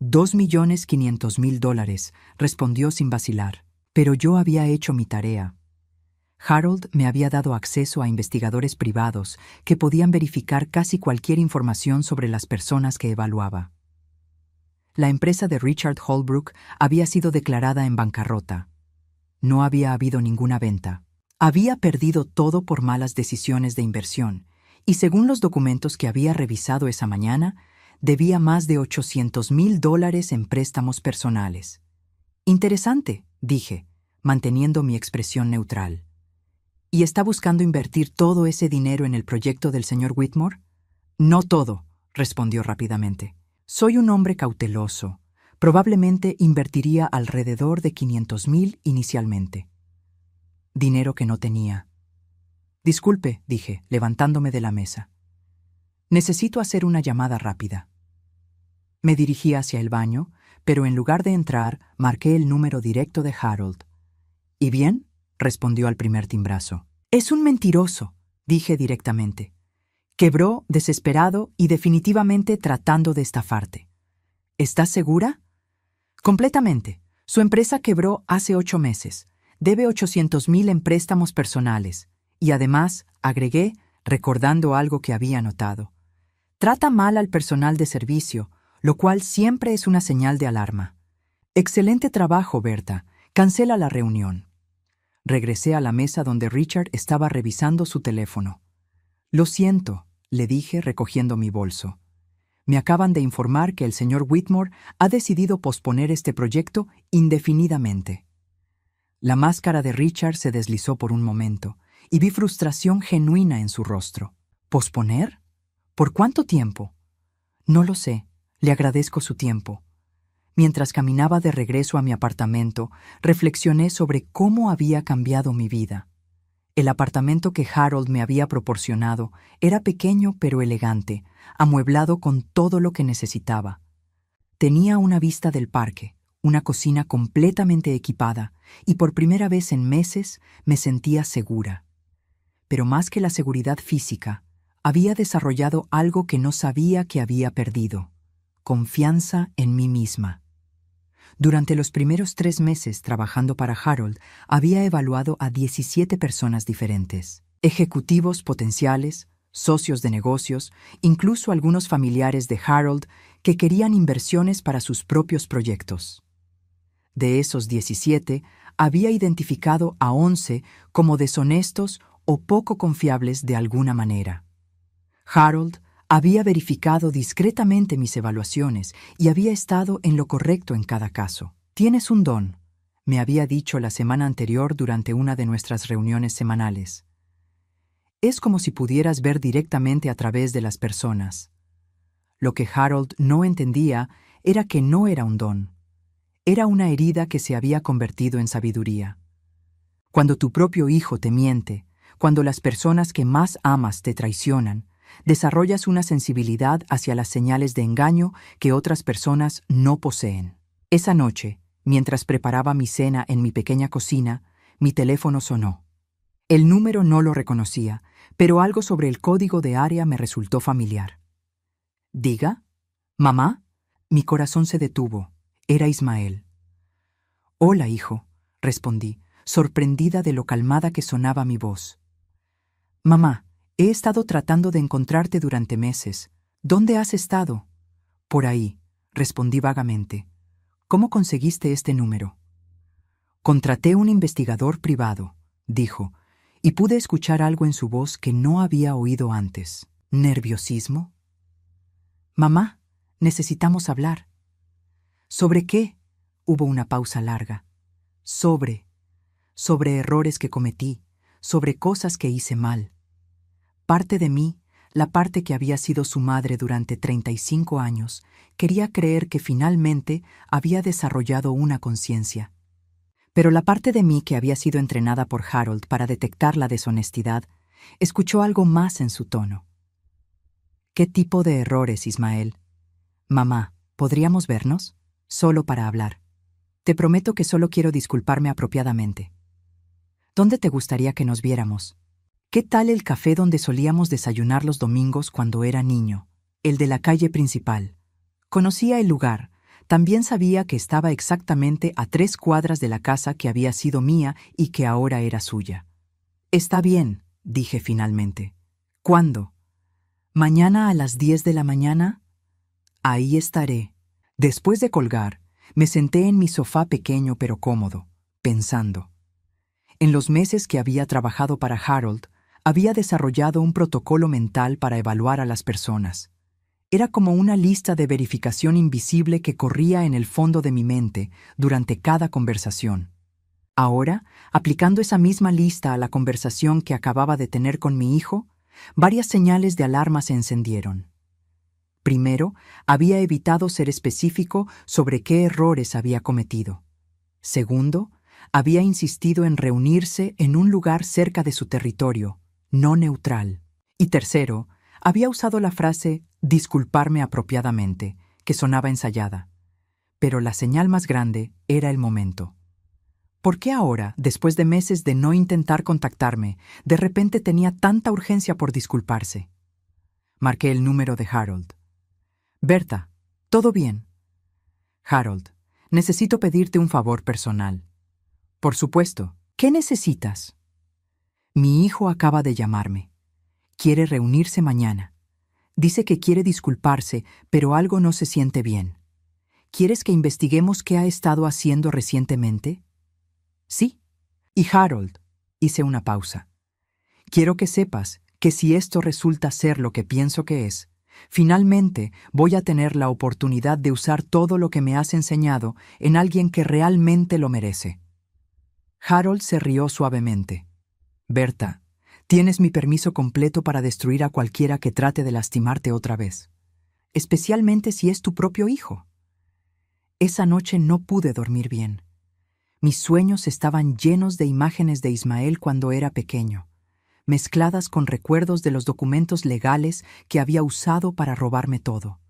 $2.500.000, respondió sin vacilar. Pero yo había hecho mi tarea. Harold me había dado acceso a investigadores privados que podían verificar casi cualquier información sobre las personas que evaluaba. La empresa de Richard Holbrook había sido declarada en bancarrota. No había habido ninguna venta. Había perdido todo por malas decisiones de inversión, y según los documentos que había revisado esa mañana, debía más de $800.000 en préstamos personales. «Interesante», dije, manteniendo mi expresión neutral. «¿Y está buscando invertir todo ese dinero en el proyecto del señor Whitmore?» «No todo», respondió rápidamente. «Soy un hombre cauteloso. Probablemente invertiría alrededor de $500.000 inicialmente». Dinero que no tenía. «Disculpe», dije, levantándome de la mesa. «Necesito hacer una llamada rápida». Me dirigí hacia el baño, pero en lugar de entrar, marqué el número directo de Harold. «¿Y bien?», respondió al primer timbrazo. «Es un mentiroso», dije directamente. «Quebró, desesperado y definitivamente tratando de estafarte». «¿Estás segura?» «Completamente. Su empresa quebró hace 8 meses. Debe $800.000 en préstamos personales. Y además», agregué, recordando algo que había notado, «trata mal al personal de servicio, lo cual siempre es una señal de alarma». «Excelente trabajo, Berta. Cancela la reunión». Regresé a la mesa donde Richard estaba revisando su teléfono. «Lo siento», le dije recogiendo mi bolso. «Me acaban de informar que el señor Whitmore ha decidido posponer este proyecto indefinidamente». La máscara de Richard se deslizó por un momento y vi frustración genuina en su rostro. «¿Posponer? ¿Por cuánto tiempo?» «No lo sé. Le agradezco su tiempo». Mientras caminaba de regreso a mi apartamento, reflexioné sobre cómo había cambiado mi vida. El apartamento que Harold me había proporcionado era pequeño pero elegante, amueblado con todo lo que necesitaba. Tenía una vista del parque, una cocina completamente equipada, y por primera vez en meses me sentía segura. Pero más que la seguridad física, había desarrollado algo que no sabía que había perdido: confianza en mí misma. Durante los primeros 3 meses trabajando para Harold, había evaluado a 17 personas diferentes, ejecutivos potenciales, socios de negocios, incluso algunos familiares de Harold que querían inversiones para sus propios proyectos. De esos 17, había identificado a 11 como deshonestos o poco confiables de alguna manera. Harold había verificado discretamente mis evaluaciones y había estado en lo correcto en cada caso. «Tienes un don», me había dicho la semana anterior durante una de nuestras reuniones semanales. Es como si pudieras ver directamente a través de las personas. Lo que Harold no entendía era que no era un don. Era una herida que se había convertido en sabiduría. Cuando tu propio hijo te miente, cuando las personas que más amas te traicionan, desarrollas una sensibilidad hacia las señales de engaño que otras personas no poseen. Esa noche, mientras preparaba mi cena en mi pequeña cocina, mi teléfono sonó. El número no lo reconocía, pero algo sobre el código de área me resultó familiar. ¿Diga? ¿Mamá? Mi corazón se detuvo. Era Ismael. «Hola, hijo», respondí, sorprendida de lo calmada que sonaba mi voz. «Mamá, he estado tratando de encontrarte durante meses. ¿Dónde has estado?» «Por ahí», respondí vagamente. «¿Cómo conseguiste este número?» «Contraté un investigador privado», dijo, y pude escuchar algo en su voz que no había oído antes. ¿Nerviosismo? «Mamá, necesitamos hablar». «¿Sobre qué?» Hubo una pausa larga. Sobre errores que cometí, sobre cosas que hice mal. Parte de mí, la parte que había sido su madre durante 35 años, quería creer que finalmente había desarrollado una conciencia. Pero la parte de mí que había sido entrenada por Harold para detectar la deshonestidad, escuchó algo más en su tono. «¿Qué tipo de errores, Ismael?» «Mamá, ¿podríamos vernos? Solo para hablar. Te prometo que solo quiero disculparme apropiadamente. ¿Dónde te gustaría que nos viéramos? ¿Qué tal el café donde solíamos desayunar los domingos cuando era niño? El de la calle principal. Conocía el lugar. También sabía que estaba exactamente a 3 cuadras de la casa que había sido mía y que ahora era suya. «Está bien», dije finalmente. «¿Cuándo? ¿Mañana a las 10 de la mañana?» «Ahí estaré». Después de colgar, me senté en mi sofá pequeño pero cómodo, pensando. En los meses que había trabajado para Harold, había desarrollado un protocolo mental para evaluar a las personas. Era como una lista de verificación invisible que corría en el fondo de mi mente durante cada conversación. Ahora, aplicando esa misma lista a la conversación que acababa de tener con mi hijo, varias señales de alarma se encendieron. Primero, había evitado ser específico sobre qué errores había cometido. Segundo, había insistido en reunirse en un lugar cerca de su territorio, no neutral. Y tercero, había usado la frase «disculparme apropiadamente», que sonaba ensayada. Pero la señal más grande era el momento. ¿Por qué ahora, después de meses de no intentar contactarme, de repente tenía tanta urgencia por disculparse? Marqué el número de Harold. «Berta, ¿todo bien?» «Harold, necesito pedirte un favor personal». «Por supuesto. ¿Qué necesitas?» «Mi hijo acaba de llamarme. Quiere reunirse mañana. Dice que quiere disculparse, pero algo no se siente bien. ¿Quieres que investiguemos qué ha estado haciendo recientemente?» «Sí». «Y Harold», hice una pausa, «quiero que sepas que si esto resulta ser lo que pienso que es, finalmente voy a tener la oportunidad de usar todo lo que me has enseñado en alguien que realmente lo merece». Harold se rió suavemente. «Berta, tienes mi permiso completo para destruir a cualquiera que trate de lastimarte otra vez, especialmente si es tu propio hijo». Esa noche no pude dormir bien. Mis sueños estaban llenos de imágenes de Ismael cuando era pequeño, mezcladas con recuerdos de los documentos legales que había usado para robarme todo.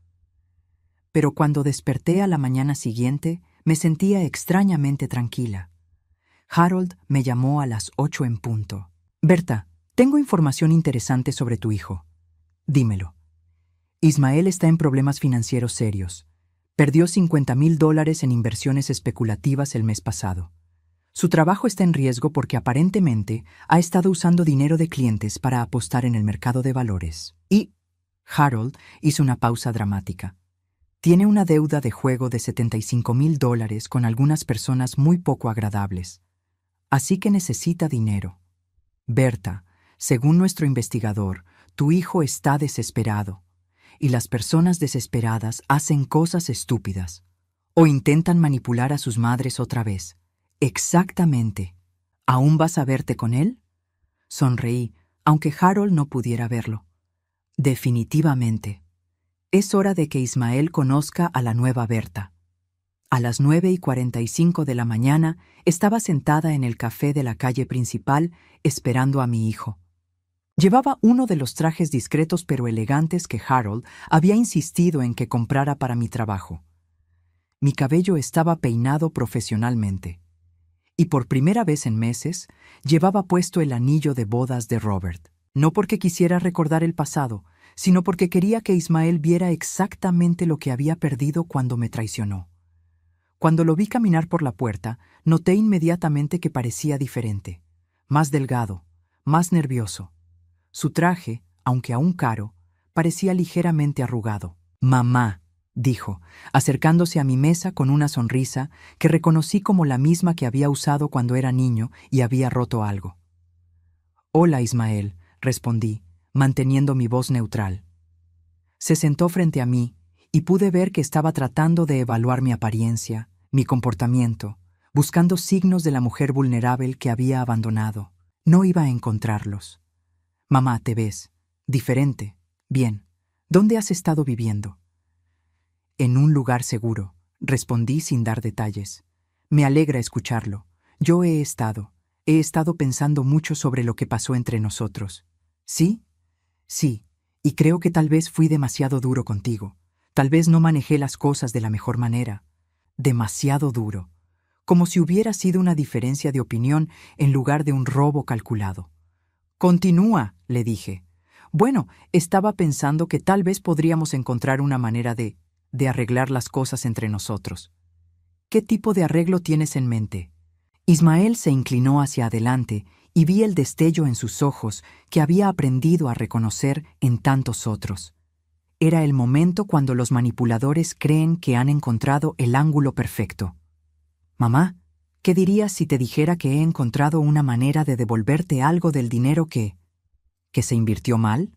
Pero cuando desperté a la mañana siguiente, me sentía extrañamente tranquila. Harold me llamó a las 8 en punto. «Berta, tengo información interesante sobre tu hijo. Dímelo». «Ismael está en problemas financieros serios. Perdió $50,000 en inversiones especulativas el mes pasado. Su trabajo está en riesgo porque aparentemente ha estado usando dinero de clientes para apostar en el mercado de valores. Y...» Harold hizo una pausa dramática. «Tiene una deuda de juego de $75,000 con algunas personas muy poco agradables. Así que necesita dinero. Berta, según nuestro investigador, tu hijo está desesperado. Y las personas desesperadas hacen cosas estúpidas. O intentan manipular a sus madres otra vez. Exactamente. ¿Aún vas a verte con él? Sonreí, aunque Harold no pudiera verlo. Definitivamente. Es hora de que Ismael conozca a la nueva Berta. A las 9:45 de la mañana estaba sentada en el café de la calle principal esperando a mi hijo. Llevaba uno de los trajes discretos pero elegantes que Harold había insistido en que comprara para mi trabajo. Mi cabello estaba peinado profesionalmente. Y por primera vez en meses, llevaba puesto el anillo de bodas de Robert. No porque quisiera recordar el pasado, sino porque quería que Ismael viera exactamente lo que había perdido cuando me traicionó. Cuando lo vi caminar por la puerta, noté inmediatamente que parecía diferente, más delgado, más nervioso. Su traje, aunque aún caro, parecía ligeramente arrugado. «Mamá», dijo, acercándose a mi mesa con una sonrisa que reconocí como la misma que había usado cuando era niño y había roto algo. «Hola, Ismael», respondí, manteniendo mi voz neutral. Se sentó frente a mí y pude ver que estaba tratando de evaluar mi apariencia, mi comportamiento, buscando signos de la mujer vulnerable que había abandonado. No iba a encontrarlos. «Mamá, te ves diferente. Bien. ¿Dónde has estado viviendo?» «En un lugar seguro», respondí sin dar detalles. «Me alegra escucharlo. Yo he estado pensando mucho sobre lo que pasó entre nosotros». «¿Sí?» «Sí, y creo que tal vez fui demasiado duro contigo. Tal vez no manejé las cosas de la mejor manera. Demasiado duro. Como si hubiera sido una diferencia de opinión en lugar de un robo calculado». «Continúa», le dije. «Bueno, estaba pensando que tal vez podríamos encontrar una manera de arreglar las cosas entre nosotros». «¿Qué tipo de arreglo tienes en mente?» Ismael se inclinó hacia adelante y vi el destello en sus ojos que había aprendido a reconocer en tantos otros. Era el momento cuando los manipuladores creen que han encontrado el ángulo perfecto. «Mamá, ¿qué dirías si te dijera que he encontrado una manera de devolverte algo del dinero que se invirtió mal?»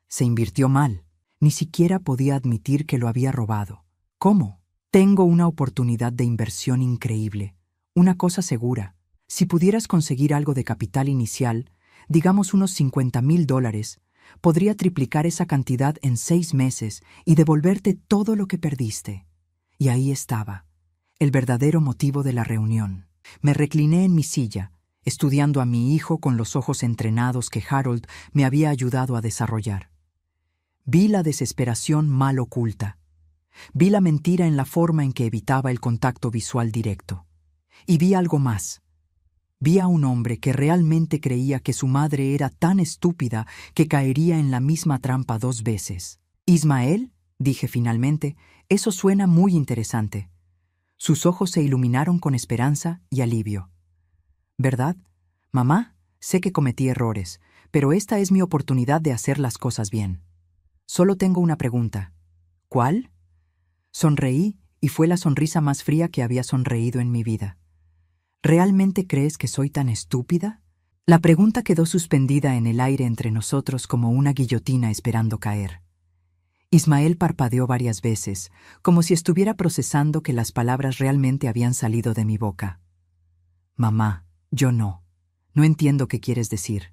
Se invirtió mal. Ni siquiera podía admitir que lo había robado. «¿Cómo?» «Tengo una oportunidad de inversión increíble. Una cosa segura. Si pudieras conseguir algo de capital inicial, digamos unos $50,000, podría triplicar esa cantidad en 6 meses y devolverte todo lo que perdiste». Y ahí estaba, el verdadero motivo de la reunión. Me recliné en mi silla, estudiando a mi hijo con los ojos entrenados que Harold me había ayudado a desarrollar. Vi la desesperación mal oculta. Vi la mentira en la forma en que evitaba el contacto visual directo. Y vi algo más. Vi a un hombre que realmente creía que su madre era tan estúpida que caería en la misma trampa 2 veces. «Ismael», dije finalmente, «eso suena muy interesante». Sus ojos se iluminaron con esperanza y alivio. «¿Verdad? Mamá, sé que cometí errores, pero esta es mi oportunidad de hacer las cosas bien. Solo tengo una pregunta». «¿Cuál?» Sonreí y fue la sonrisa más fría que había sonreído en mi vida. «¿Realmente crees que soy tan estúpida?» La pregunta quedó suspendida en el aire entre nosotros como una guillotina esperando caer. Ismael parpadeó varias veces, como si estuviera procesando que las palabras realmente habían salido de mi boca. «Mamá, yo no. No entiendo qué quieres decir».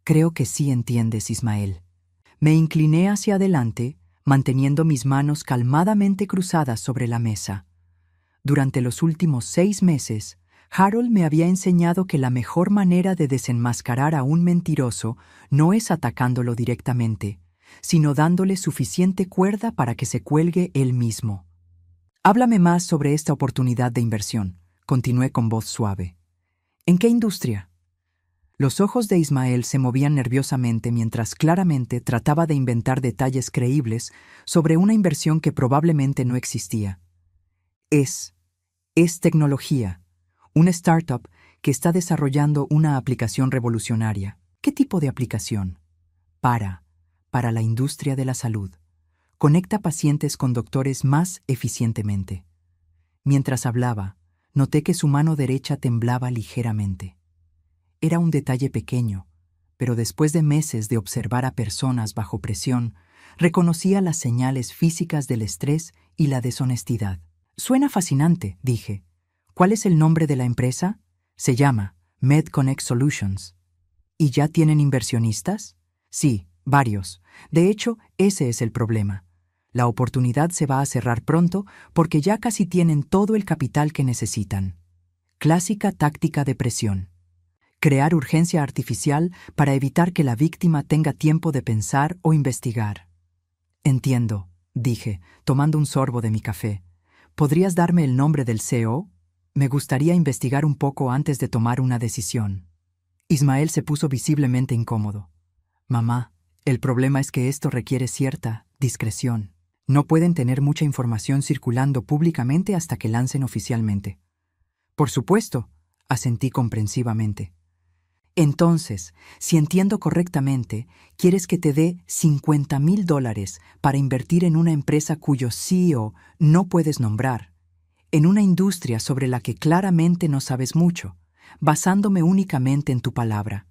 «Creo que sí entiendes, Ismael». Me incliné hacia adelante, manteniendo mis manos calmadamente cruzadas sobre la mesa. Durante los últimos 6 meses, Harold me había enseñado que la mejor manera de desenmascarar a un mentiroso no es atacándolo directamente, sino dándole suficiente cuerda para que se cuelgue él mismo. «Háblame más sobre esta oportunidad de inversión», continué con voz suave. «¿En qué industria?» Los ojos de Ismael se movían nerviosamente mientras claramente trataba de inventar detalles creíbles sobre una inversión que probablemente no existía. Es tecnología, una startup que está desarrollando una aplicación revolucionaria». «¿Qué tipo de aplicación?» Para la industria de la salud. Conecta pacientes con doctores más eficientemente». Mientras hablaba, noté que su mano derecha temblaba ligeramente. Era un detalle pequeño, pero después de meses de observar a personas bajo presión, reconocía las señales físicas del estrés y la deshonestidad. «Suena fascinante», dije. ¿Cuál es el nombre de la empresa? Se llama MedConnect Solutions. ¿Y ya tienen inversionistas? Sí, varios. De hecho, ese es el problema. La oportunidad se va a cerrar pronto porque ya casi tienen todo el capital que necesitan. Clásica táctica de presión. Crear urgencia artificial para evitar que la víctima tenga tiempo de pensar o investigar. Entiendo, dije, tomando un sorbo de mi café. ¿Podrías darme el nombre del CEO? Me gustaría investigar un poco antes de tomar una decisión. Ismael se puso visiblemente incómodo. Mamá, el problema es que esto requiere cierta discreción. No pueden tener mucha información circulando públicamente hasta que lancen oficialmente. Por supuesto, asentí comprensivamente. Entonces, si entiendo correctamente, quieres que te dé $50,000 para invertir en una empresa cuyo CEO no puedes nombrar, en una industria sobre la que claramente no sabes mucho, basándome únicamente en tu palabra.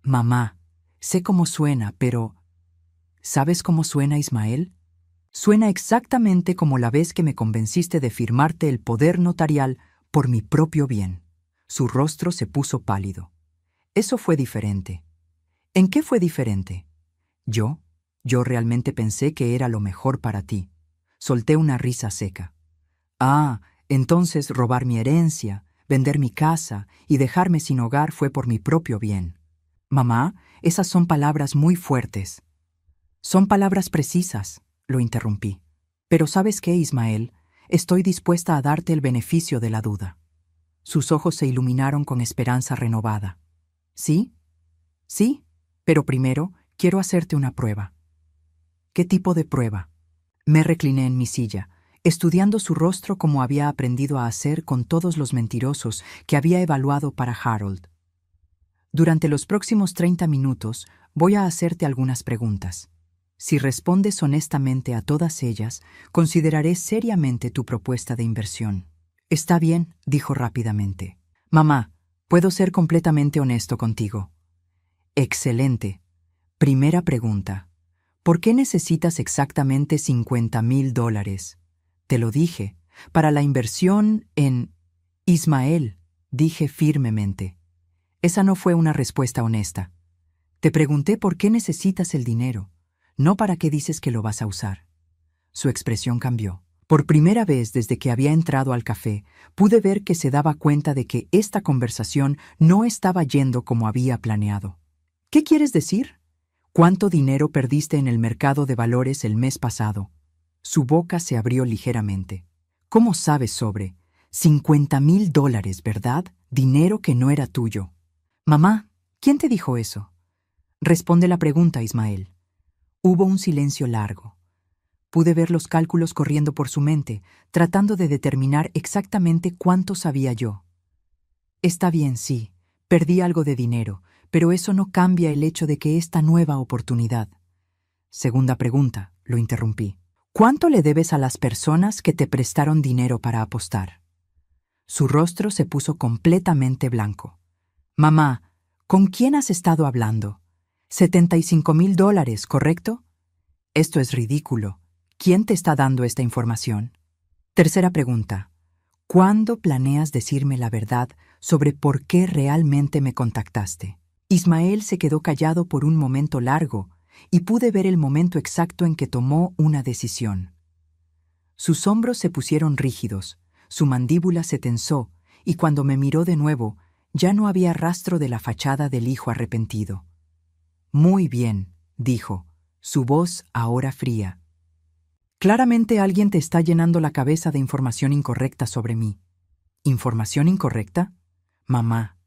Mamá, sé cómo suena, pero ¿sabes cómo suena, Ismael? Suena exactamente como la vez que me convenciste de firmarte el poder notarial por mi propio bien. Su rostro se puso pálido. Eso fue diferente. ¿En qué fue diferente? Yo realmente pensé que era lo mejor para ti. Solté una risa seca. Ah, entonces robar mi herencia, vender mi casa y dejarme sin hogar fue por mi propio bien. Mamá, esas son palabras muy fuertes. Son palabras precisas, lo interrumpí. Pero ¿sabes qué, Ismael? Estoy dispuesta a darte el beneficio de la duda. Sus ojos se iluminaron con esperanza renovada. ¿Sí? Sí, pero primero quiero hacerte una prueba. ¿Qué tipo de prueba? Me recliné en mi silla, estudiando su rostro como había aprendido a hacer con todos los mentirosos que había evaluado para Harold. Durante los próximos 30 minutos voy a hacerte algunas preguntas. Si respondes honestamente a todas ellas, consideraré seriamente tu propuesta de inversión. Está bien, dijo rápidamente. Mamá, puedo ser completamente honesto contigo. Excelente. Primera pregunta. ¿Por qué necesitas exactamente $50,000? Te lo dije, para la inversión en... Ismael, dije firmemente. Esa no fue una respuesta honesta. Te pregunté por qué necesitas el dinero, no para qué dices que lo vas a usar. Su expresión cambió. Por primera vez desde que había entrado al café, pude ver que se daba cuenta de que esta conversación no estaba yendo como había planeado. ¿Qué quieres decir? ¿Cuánto dinero perdiste en el mercado de valores el mes pasado? Su boca se abrió ligeramente. ¿Cómo sabes sobre $50,000, verdad? Dinero que no era tuyo. Mamá, ¿quién te dijo eso? Responde la pregunta, Ismael. Hubo un silencio largo. Pude ver los cálculos corriendo por su mente, tratando de determinar exactamente cuánto sabía yo. Está bien, sí, perdí algo de dinero, pero eso no cambia el hecho de que esta nueva oportunidad. Segunda pregunta, lo interrumpí. ¿Cuánto le debes a las personas que te prestaron dinero para apostar? Su rostro se puso completamente blanco. Mamá, ¿con quién has estado hablando? $75,000, ¿correcto? Esto es ridículo. ¿Quién te está dando esta información? Tercera pregunta. ¿Cuándo planeas decirme la verdad sobre por qué realmente me contactaste? Ismael se quedó callado por un momento largo y pude ver el momento exacto en que tomó una decisión. Sus hombros se pusieron rígidos, su mandíbula se tensó y cuando me miró de nuevo, ya no había rastro de la fachada del hijo arrepentido. Muy bien, dijo, su voz ahora fría. Claramente alguien te está llenando la cabeza de información incorrecta sobre mí. ¿Información incorrecta? Mamá,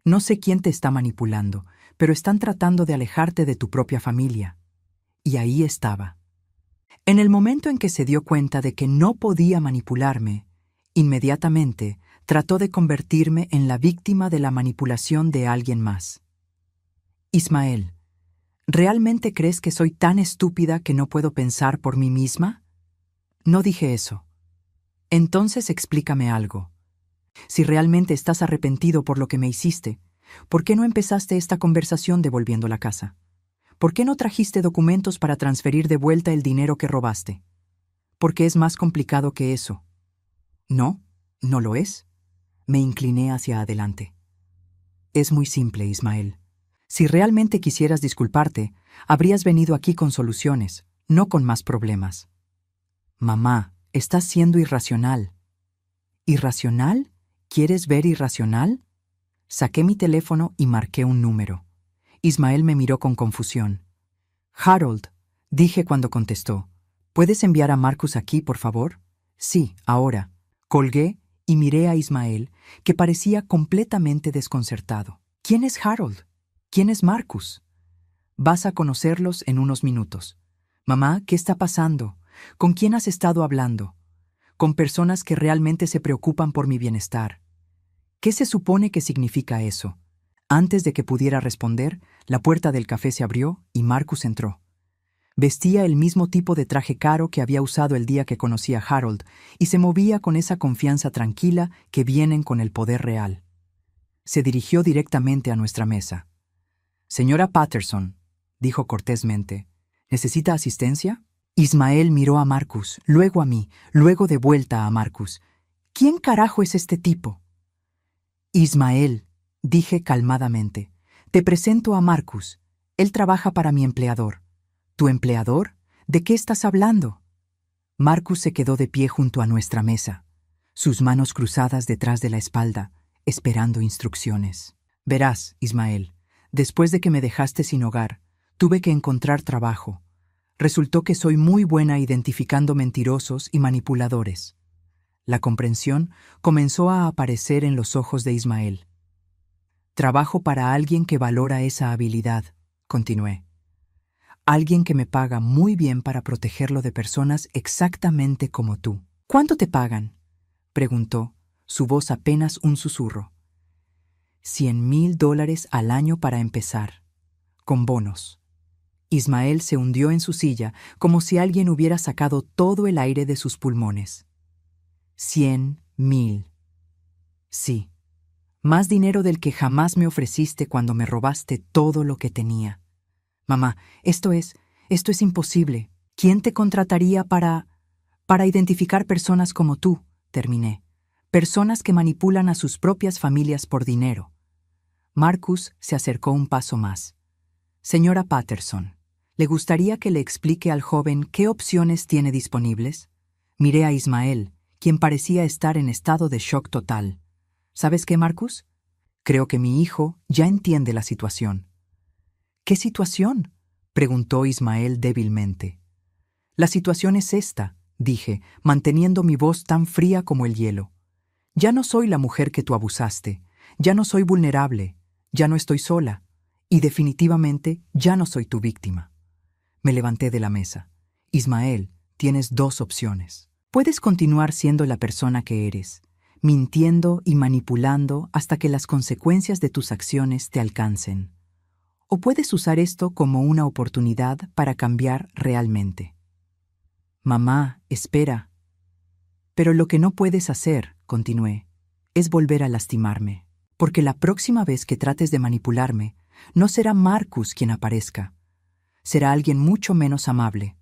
no sé quién te está manipulando, pero están tratando de alejarte de tu propia familia. Y ahí estaba. En el momento en que se dio cuenta de que no podía manipularme, inmediatamente trató de convertirme en la víctima de la manipulación de alguien más. Ismael, ¿realmente crees que soy tan estúpida que no puedo pensar por mí misma? No dije eso. Entonces explícame algo. Si realmente estás arrepentido por lo que me hiciste, ¿por qué no empezaste esta conversación devolviendo la casa? ¿Por qué no trajiste documentos para transferir de vuelta el dinero que robaste? Porque es más complicado que eso. ¿No? ¿No lo es? Me incliné hacia adelante. Es muy simple, Ismael. Si realmente quisieras disculparte, habrías venido aquí con soluciones, no con más problemas. Mamá, estás siendo irracional. ¿Irracional? ¿Quieres ver irracional? Saqué mi teléfono y marqué un número. Ismael me miró con confusión. Harold, dije cuando contestó. ¿Puedes enviar a Marcus aquí, por favor? Sí, ahora. Colgué y miré a Ismael, que parecía completamente desconcertado. ¿Quién es Harold? ¿Quién es Marcus? Vas a conocerlos en unos minutos. Mamá, ¿qué está pasando? ¿Con quién has estado hablando? Con personas que realmente se preocupan por mi bienestar. ¿Qué se supone que significa eso? Antes de que pudiera responder, la puerta del café se abrió y Marcus entró. Vestía el mismo tipo de traje caro que había usado el día que conocí a Harold y se movía con esa confianza tranquila que vienen con el poder real. Se dirigió directamente a nuestra mesa. «Señora Patterson», dijo cortésmente, «¿necesita asistencia?» Ismael miró a Marcus, luego a mí, luego de vuelta a Marcus. «¿Quién carajo es este tipo?» «Ismael», dije calmadamente, «te presento a Marcus. Él trabaja para mi empleador». «¿Tu empleador? ¿De qué estás hablando?» Marcus se quedó de pie junto a nuestra mesa, sus manos cruzadas detrás de la espalda, esperando instrucciones. «Verás, Ismael, después de que me dejaste sin hogar, tuve que encontrar trabajo. Resultó que soy muy buena identificando mentirosos y manipuladores». La comprensión comenzó a aparecer en los ojos de Ismael. «Trabajo para alguien que valora esa habilidad», continué. «Alguien que me paga muy bien para protegerlo de personas exactamente como tú». «¿Cuánto te pagan?», preguntó, su voz apenas un susurro. $100,000 al año para empezar, con bonos. Ismael se hundió en su silla como si alguien hubiera sacado todo el aire de sus pulmones. 100,000. Sí, más dinero del que jamás me ofreciste cuando me robaste todo lo que tenía. Mamá, esto es imposible. ¿Quién te contrataría para identificar personas como tú?, terminé. Personas que manipulan a sus propias familias por dinero. Marcus se acercó un paso más. «Señora Patterson, ¿le gustaría que le explique al joven qué opciones tiene disponibles?» Miré a Ismael, quien parecía estar en estado de shock total. «¿Sabes qué, Marcus? Creo que mi hijo ya entiende la situación». «¿Qué situación?», preguntó Ismael débilmente. «La situación es esta», dije, manteniendo mi voz tan fría como el hielo. «Ya no soy la mujer que tú abusaste, ya no soy vulnerable, ya no estoy sola, y definitivamente ya no soy tu víctima». Me levanté de la mesa. «Ismael, tienes dos opciones. Puedes continuar siendo la persona que eres, mintiendo y manipulando hasta que las consecuencias de tus acciones te alcancen. O puedes usar esto como una oportunidad para cambiar realmente». «Mamá, espera». «Pero lo que no puedes hacer», continué, «es volver a lastimarme, porque la próxima vez que trates de manipularme, no será Marcus quien aparezca. Será alguien mucho menos amable».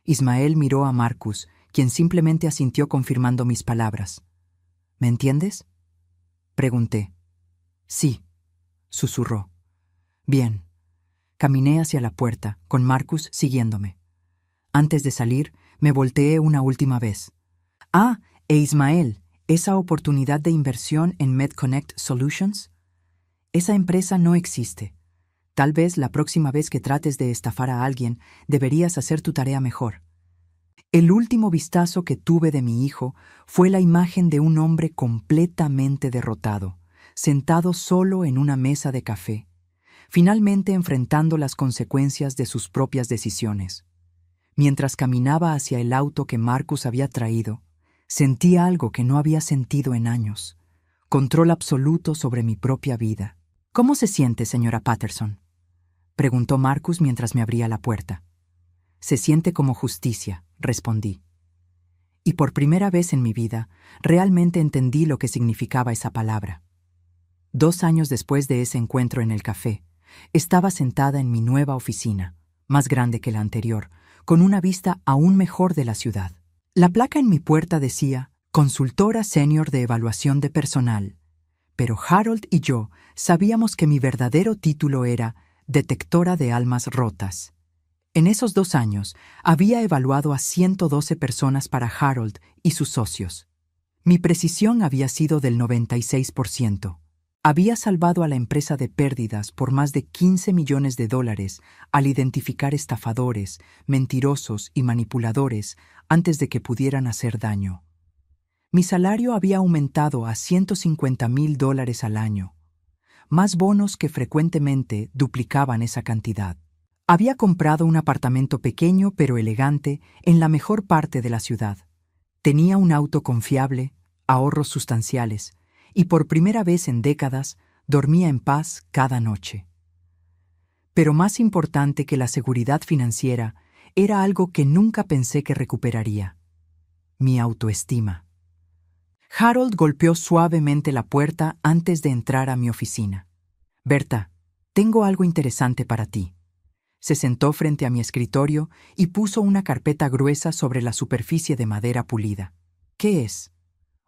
Ismael miró a Marcus, quien simplemente asintió confirmando mis palabras. «¿Me entiendes?», pregunté. «Sí», susurró. «Bien». Caminé hacia la puerta, con Marcus siguiéndome. Antes de salir, me volteé una última vez. «Ah, e Ismael, esa oportunidad de inversión en MedConnect Solutions, esa empresa no existe. Tal vez la próxima vez que trates de estafar a alguien, deberías hacer tu tarea mejor». El último vistazo que tuve de mi hijo fue la imagen de un hombre completamente derrotado, sentado solo en una mesa de café, finalmente enfrentando las consecuencias de sus propias decisiones. Mientras caminaba hacia el auto que Marcus había traído, sentí algo que no había sentido en años: control absoluto sobre mi propia vida. «¿Cómo se siente, señora Patterson?», preguntó Marcus mientras me abría la puerta. «Se siente como justicia», respondí. Y por primera vez en mi vida, realmente entendí lo que significaba esa palabra. 2 años después de ese encuentro en el café, estaba sentada en mi nueva oficina, más grande que la anterior, con una vista aún mejor de la ciudad. La placa en mi puerta decía: consultora senior de evaluación de personal. Pero Harold y yo sabíamos que mi verdadero título era detectora de almas rotas. En esos 2 años había evaluado a 112 personas para Harold y sus socios. Mi precisión había sido del 96%. Había salvado a la empresa de pérdidas por más de $15 millones al identificar estafadores, mentirosos y manipuladores antes de que pudieran hacer daño. Mi salario había aumentado a $150,000 al año, más bonos que frecuentemente duplicaban esa cantidad. Había comprado un apartamento pequeño pero elegante en la mejor parte de la ciudad. Tenía un auto confiable, ahorros sustanciales, y por primera vez en décadas dormía en paz cada noche. Pero más importante que la seguridad financiera era algo que nunca pensé que recuperaría: mi autoestima. Harold golpeó suavemente la puerta antes de entrar a mi oficina. «Berta, tengo algo interesante para ti». Se sentó frente a mi escritorio y puso una carpeta gruesa sobre la superficie de madera pulida. «¿Qué es?»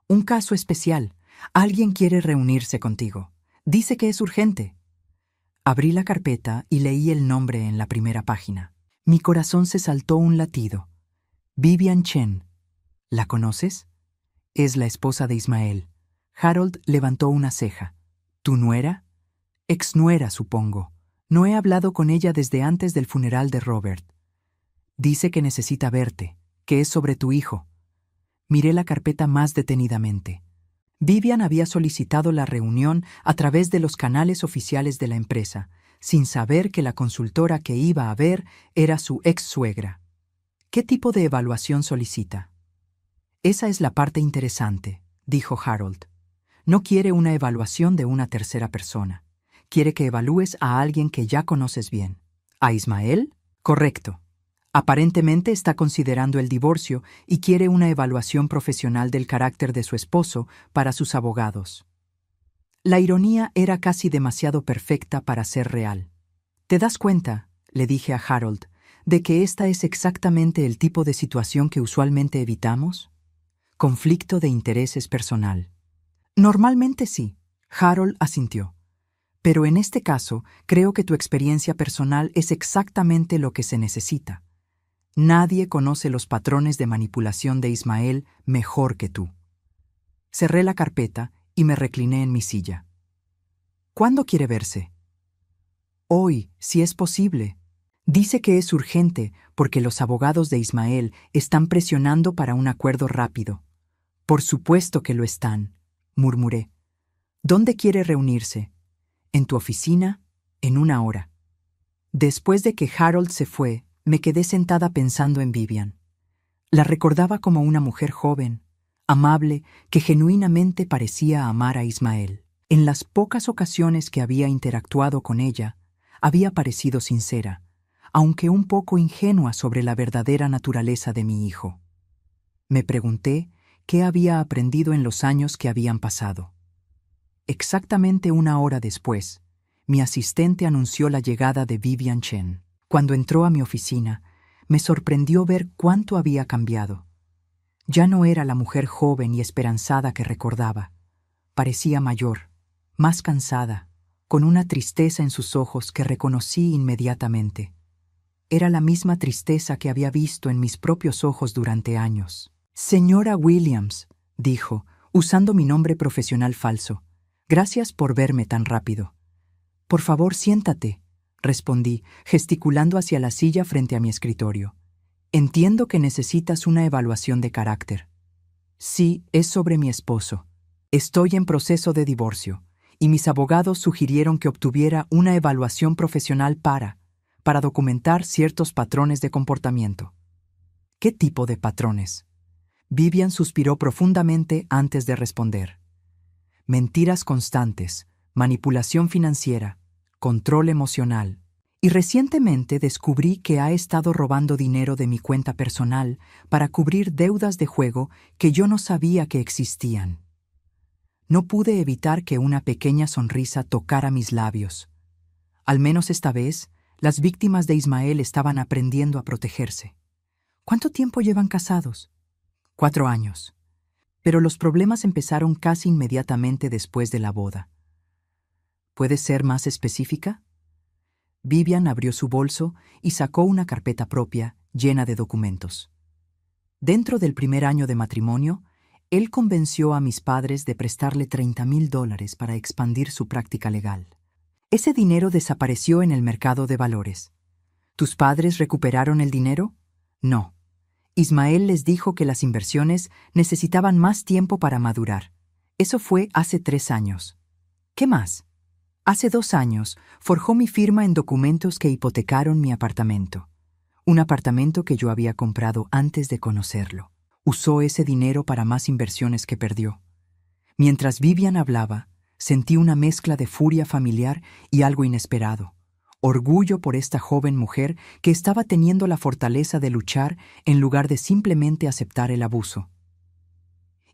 «Un caso especial. Alguien quiere reunirse contigo. Dice que es urgente». Abrí la carpeta y leí el nombre en la primera página. Mi corazón se saltó un latido. Vivian Chen. ¿La conoces? Es la esposa de Ismael. Harold levantó una ceja. ¿Tu nuera? Ex-nuera, supongo. No he hablado con ella desde antes del funeral de Robert. Dice que necesita verte, que es sobre tu hijo. Miré la carpeta más detenidamente. Vivian había solicitado la reunión a través de los canales oficiales de la empresa, sin saber que la consultora que iba a ver era su ex-suegra. ¿Qué tipo de evaluación solicita? Esa es la parte interesante, dijo Harold. No quiere una evaluación de una tercera persona. Quiere que evalúes a alguien que ya conoces bien. ¿A Ismael? Correcto. Aparentemente está considerando el divorcio y quiere una evaluación profesional del carácter de su esposo para sus abogados. La ironía era casi demasiado perfecta para ser real. ¿Te das cuenta?, le dije a Harold, de que esta es exactamente el tipo de situación que usualmente evitamos? Conflicto de intereses personal. Normalmente sí, Harold asintió. Pero en este caso, creo que tu experiencia personal es exactamente lo que se necesita. Nadie conoce los patrones de manipulación de Ismael mejor que tú. Cerré la carpeta y me recliné en mi silla. ¿Cuándo quiere verse? Hoy, si es posible. Dice que es urgente porque los abogados de Ismael están presionando para un acuerdo rápido. Por supuesto que lo están, murmuré. ¿Dónde quiere reunirse? ¿En tu oficina? En 1 hora. Después de que Harold se fue, me quedé sentada pensando en Vivian. La recordaba como una mujer joven, amable, que genuinamente parecía amar a Ismael. En las pocas ocasiones que había interactuado con ella, había parecido sincera, aunque un poco ingenua sobre la verdadera naturaleza de mi hijo. Me pregunté qué había aprendido en los años que habían pasado. Exactamente 1 hora después, mi asistente anunció la llegada de Vivian Chen. Cuando entró a mi oficina, me sorprendió ver cuánto había cambiado. Ya no era la mujer joven y esperanzada que recordaba. Parecía mayor, más cansada, con una tristeza en sus ojos que reconocí inmediatamente. Era la misma tristeza que había visto en mis propios ojos durante años. «Señora Williams», dijo, usando mi nombre profesional falso. «Gracias por verme tan rápido». «Por favor, siéntate», respondí, gesticulando hacia la silla frente a mi escritorio. «Entiendo que necesitas una evaluación de carácter». «Sí, es sobre mi esposo. Estoy en proceso de divorcio, y mis abogados sugirieron que obtuviera una evaluación profesional para documentar ciertos patrones de comportamiento». «¿Qué tipo de patrones?». Vivian suspiró profundamente antes de responder. «Mentiras constantes, manipulación financiera, control emocional. Y recientemente descubrí que ha estado robando dinero de mi cuenta personal para cubrir deudas de juego que yo no sabía que existían». No pude evitar que una pequeña sonrisa tocara mis labios. Al menos esta vez, las víctimas de Ismael estaban aprendiendo a protegerse. «¿Cuánto tiempo llevan casados?» 4 años. pero los problemas empezaron casi inmediatamente después de la boda. ¿Puedes ser más específica? Vivian abrió su bolso y sacó una carpeta propia llena de documentos. Dentro del primer año de matrimonio, él convenció a mis padres de prestarle $30,000 para expandir su práctica legal. Ese dinero desapareció en el mercado de valores. ¿Tus padres recuperaron el dinero? No. Ismael les dijo que las inversiones necesitaban más tiempo para madurar. Eso fue hace 3 años. ¿Qué más? Hace 2 años, forjó mi firma en documentos que hipotecaron mi apartamento. Un apartamento que yo había comprado antes de conocerlo. Usó ese dinero para más inversiones que perdió. Mientras Vivian hablaba, sentí una mezcla de furia familiar y algo inesperado. Orgullo por esta joven mujer que estaba teniendo la fortaleza de luchar en lugar de simplemente aceptar el abuso.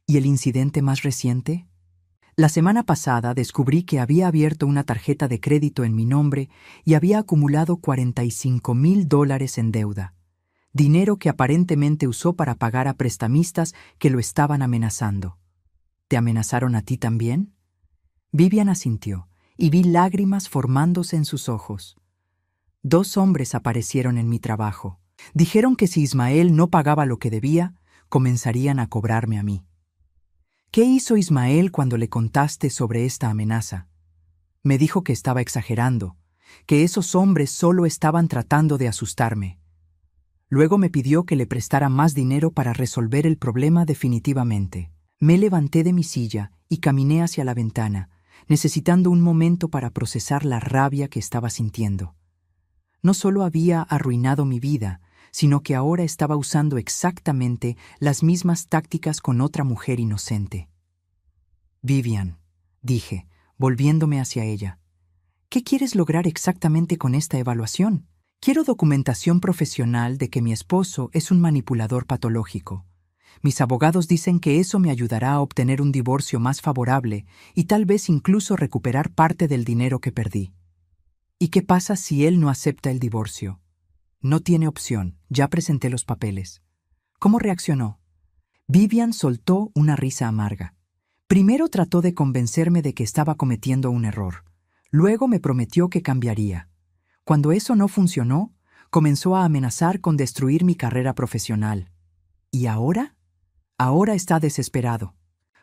¿Y el incidente más reciente? La semana pasada descubrí que había abierto una tarjeta de crédito en mi nombre y había acumulado $45,000 en deuda, dinero que aparentemente usó para pagar a prestamistas que lo estaban amenazando. ¿Te amenazaron a ti también? Vivian asintió y vi lágrimas formándose en sus ojos. 2 hombres aparecieron en mi trabajo. Dijeron que si Ismael no pagaba lo que debía, comenzarían a cobrarme a mí. ¿Qué hizo Ismael cuando le contaste sobre esta amenaza? Me dijo que estaba exagerando, que esos hombres solo estaban tratando de asustarme. Luego me pidió que le prestara más dinero para resolver el problema definitivamente. Me levanté de mi silla y caminé hacia la ventana, necesitando un momento para procesar la rabia que estaba sintiendo. No solo había arruinado mi vida, sino que ahora estaba usando exactamente las mismas tácticas con otra mujer inocente. Vivian, dije, volviéndome hacia ella, ¿qué quieres lograr exactamente con esta evaluación? Quiero documentación profesional de que mi esposo es un manipulador patológico. Mis abogados dicen que eso me ayudará a obtener un divorcio más favorable y tal vez incluso recuperar parte del dinero que perdí. ¿Y qué pasa si él no acepta el divorcio? No tiene opción, ya presenté los papeles. ¿Cómo reaccionó? Vivian soltó una risa amarga. Primero trató de convencerme de que estaba cometiendo un error. Luego me prometió que cambiaría. Cuando eso no funcionó, comenzó a amenazar con destruir mi carrera profesional. ¿Y ahora? Ahora está desesperado.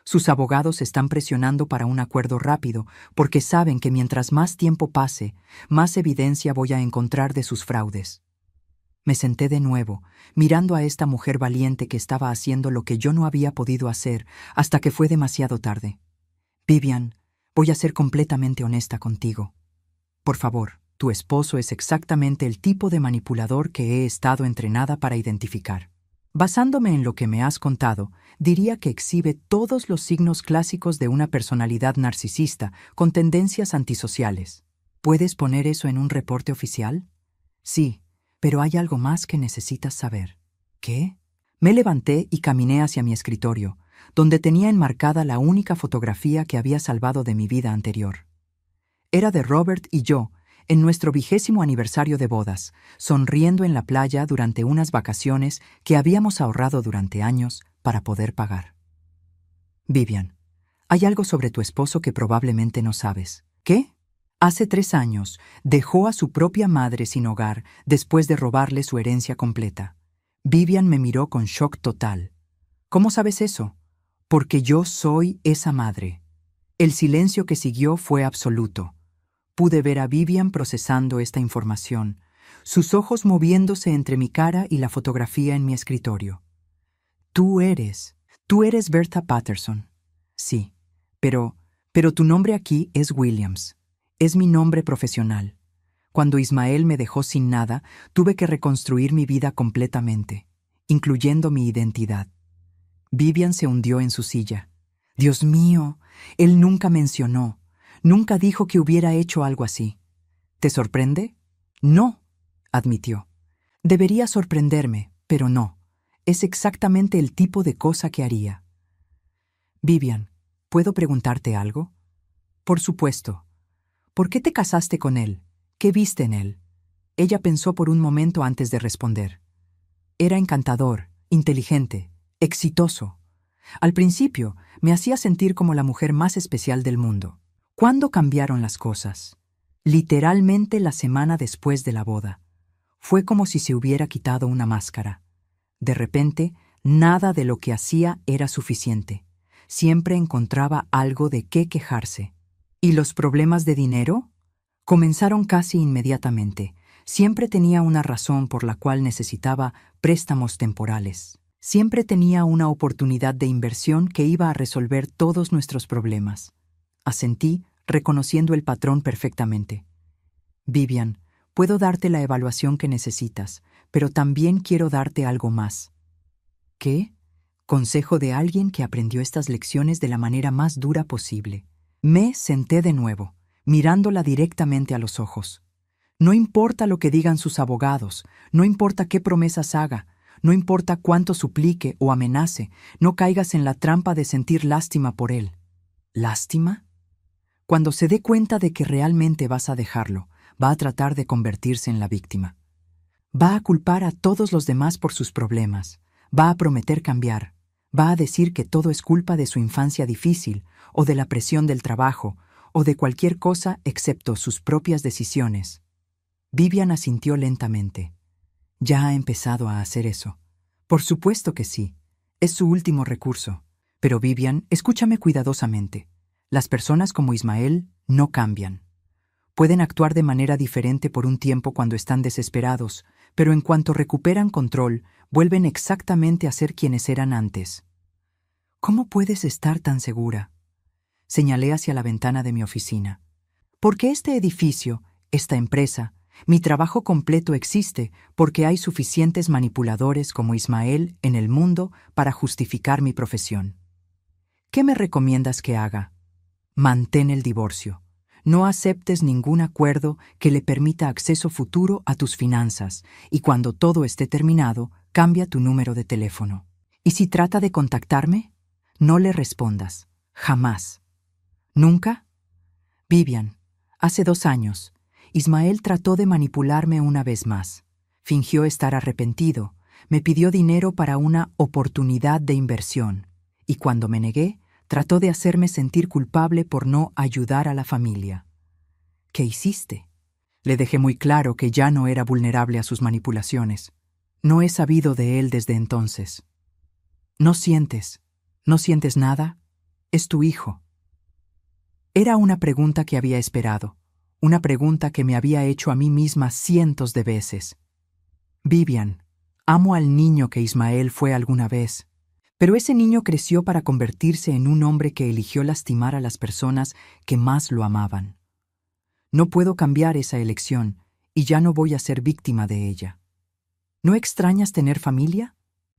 Sus abogados están presionando para un acuerdo rápido porque saben que mientras más tiempo pase, más evidencia voy a encontrar de sus fraudes. Me senté de nuevo, mirando a esta mujer valiente que estaba haciendo lo que yo no había podido hacer hasta que fue demasiado tarde. Vivian, voy a ser completamente honesta contigo. Por favor, tu esposo es exactamente el tipo de manipulador que he estado entrenada para identificar. Basándome en lo que me has contado, diría que exhibe todos los signos clásicos de una personalidad narcisista con tendencias antisociales. ¿Puedes poner eso en un reporte oficial? Sí. Pero hay algo más que necesitas saber. ¿Qué? Me levanté y caminé hacia mi escritorio, donde tenía enmarcada la única fotografía que había salvado de mi vida anterior. Era de Robert y yo, en nuestro 20º aniversario de bodas, sonriendo en la playa durante unas vacaciones que habíamos ahorrado durante años para poder pagar. Vivian, hay algo sobre tu esposo que probablemente no sabes. ¿Qué? Hace 3 años, dejó a su propia madre sin hogar después de robarle su herencia completa. Vivian me miró con shock total. ¿Cómo sabes eso? Porque yo soy esa madre. El silencio que siguió fue absoluto. Pude ver a Vivian procesando esta información, sus ojos moviéndose entre mi cara y la fotografía en mi escritorio. Tú eres Bertha Patterson. Sí, pero tu nombre aquí es Williams. Es mi nombre profesional. Cuando Ismael me dejó sin nada, tuve que reconstruir mi vida completamente, incluyendo mi identidad. Vivian se hundió en su silla. Dios mío, él nunca mencionó, nunca dijo que hubiera hecho algo así. ¿Te sorprende? No, admitió. Debería sorprenderme, pero no. Es exactamente el tipo de cosa que haría. Vivian, ¿puedo preguntarte algo? Por supuesto. ¿Por qué te casaste con él? ¿Qué viste en él? Ella pensó por un momento antes de responder. Era encantador, inteligente, exitoso. Al principio, me hacía sentir como la mujer más especial del mundo. ¿Cuándo cambiaron las cosas? Literalmente la semana después de la boda. Fue como si se hubiera quitado una máscara. De repente, nada de lo que hacía era suficiente. Siempre encontraba algo de qué quejarse. ¿Y los problemas de dinero? Comenzaron casi inmediatamente. Siempre tenía una razón por la cual necesitaba préstamos temporales. Siempre tenía una oportunidad de inversión que iba a resolver todos nuestros problemas. Asentí, reconociendo el patrón perfectamente. Vivian, puedo darte la evaluación que necesitas, pero también quiero darte algo más. ¿Qué? Consejo de alguien que aprendió estas lecciones de la manera más dura posible. Me senté de nuevo, mirándola directamente a los ojos. No importa lo que digan sus abogados, no importa qué promesas haga, no importa cuánto suplique o amenace, no caigas en la trampa de sentir lástima por él. ¿Lástima? Cuando se dé cuenta de que realmente vas a dejarlo, va a tratar de convertirse en la víctima. Va a culpar a todos los demás por sus problemas, va a prometer cambiar, va a decir que todo es culpa de su infancia difícil, o de la presión del trabajo, o de cualquier cosa excepto sus propias decisiones. Vivian asintió lentamente. Ya ha empezado a hacer eso. Por supuesto que sí. Es su último recurso. Pero Vivian, escúchame cuidadosamente. Las personas como Ismael no cambian. Pueden actuar de manera diferente por un tiempo cuando están desesperados, pero en cuanto recuperan control, vuelven exactamente a ser quienes eran antes. ¿Cómo puedes estar tan segura? Señalé hacia la ventana de mi oficina. Porque este edificio, esta empresa, mi trabajo completo existe porque hay suficientes manipuladores como Ismael en el mundo para justificar mi profesión. ¿Qué me recomiendas que haga? Mantén el divorcio. No aceptes ningún acuerdo que le permita acceso futuro a tus finanzas y cuando todo esté terminado, cambia tu número de teléfono. ¿Y si trata de contactarme? No le respondas. Jamás. ¿Nunca? Vivian, hace 2 años, Ismael trató de manipularme una vez más. Fingió estar arrepentido, me pidió dinero para una oportunidad de inversión, y cuando me negué, trató de hacerme sentir culpable por no ayudar a la familia. ¿Qué hiciste? Le dejé muy claro que ya no era vulnerable a sus manipulaciones. No he sabido de él desde entonces. ¿No sientes nada? Es tu hijo. Era una pregunta que había esperado, una pregunta que me había hecho a mí misma cientos de veces. Vivian, amo al niño que Ismael fue alguna vez, pero ese niño creció para convertirse en un hombre que eligió lastimar a las personas que más lo amaban. No puedo cambiar esa elección y ya no voy a ser víctima de ella. ¿No extrañas tener familia?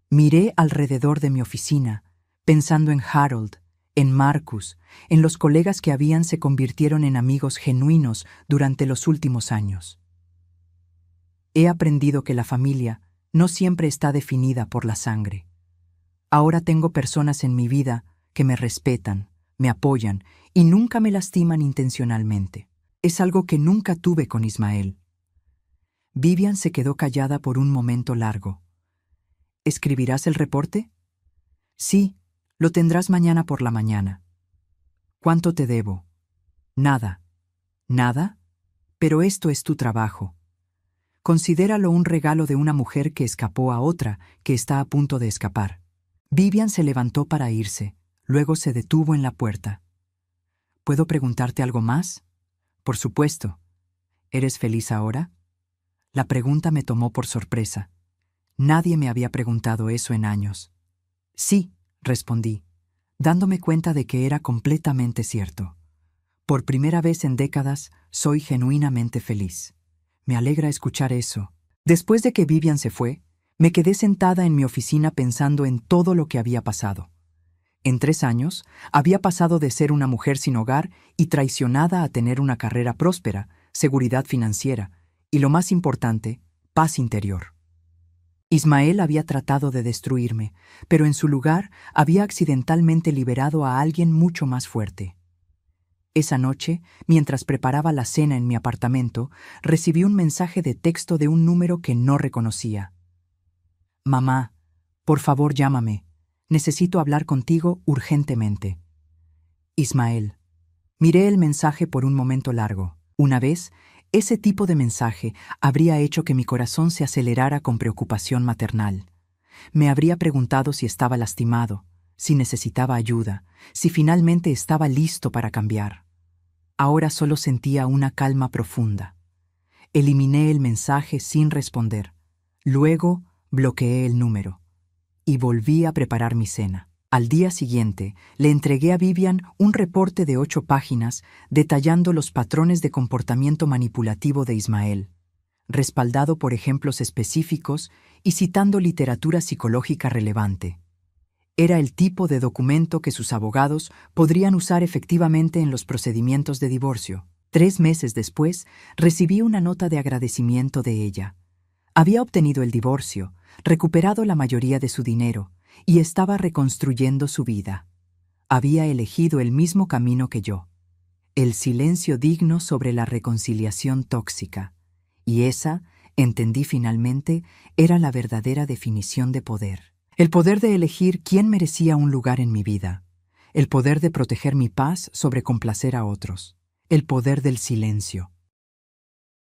Miré alrededor de mi oficina, pensando en Harold, en Marcus, en los colegas que se convirtieron en amigos genuinos durante los últimos años. He aprendido que la familia no siempre está definida por la sangre. Ahora tengo personas en mi vida que me respetan, me apoyan y nunca me lastiman intencionalmente. Es algo que nunca tuve con Ismael. Vivian se quedó callada por un momento largo. ¿Escribirás el reporte? Sí, lo tendrás mañana por la mañana. ¿Cuánto te debo? Nada. ¿Nada? Pero esto es tu trabajo. Considéralo un regalo de una mujer que escapó a otra que está a punto de escapar. Vivian se levantó para irse, luego se detuvo en la puerta. ¿Puedo preguntarte algo más? Por supuesto. ¿Eres feliz ahora? La pregunta me tomó por sorpresa. Nadie me había preguntado eso en años. Sí, respondí, dándome cuenta de que era completamente cierto. Por primera vez en décadas, soy genuinamente feliz. Me alegra escuchar eso. Después de que Vivian se fue, me quedé sentada en mi oficina pensando en todo lo que había pasado. En 3 años, había pasado de ser una mujer sin hogar y traicionada a tener una carrera próspera, seguridad financiera y, lo más importante, paz interior. Ismael había tratado de destruirme, pero en su lugar había accidentalmente liberado a alguien mucho más fuerte. Esa noche, mientras preparaba la cena en mi apartamento, recibí un mensaje de texto de un número que no reconocía. «Mamá, por favor llámame. Necesito hablar contigo urgentemente. Ismael. Miré el mensaje por un momento largo. Una vez, ese tipo de mensaje habría hecho que mi corazón se acelerara con preocupación maternal. Me habría preguntado si estaba lastimado, si necesitaba ayuda, si finalmente estaba listo para cambiar. Ahora solo sentía una calma profunda. Eliminé el mensaje sin responder. Luego bloqueé el número y volví a preparar mi cena. Al día siguiente, le entregué a Vivian un reporte de 8 páginas detallando los patrones de comportamiento manipulativo de Ismael, respaldado por ejemplos específicos y citando literatura psicológica relevante. Era el tipo de documento que sus abogados podrían usar efectivamente en los procedimientos de divorcio. 3 meses después, recibí una nota de agradecimiento de ella. Había obtenido el divorcio, recuperado la mayoría de su dinero y estaba reconstruyendo su vida. Había elegido el mismo camino que yo. El silencio digno sobre la reconciliación tóxica. Y esa, entendí finalmente, era la verdadera definición de poder. El poder de elegir quién merecía un lugar en mi vida. El poder de proteger mi paz sobre complacer a otros. El poder del silencio.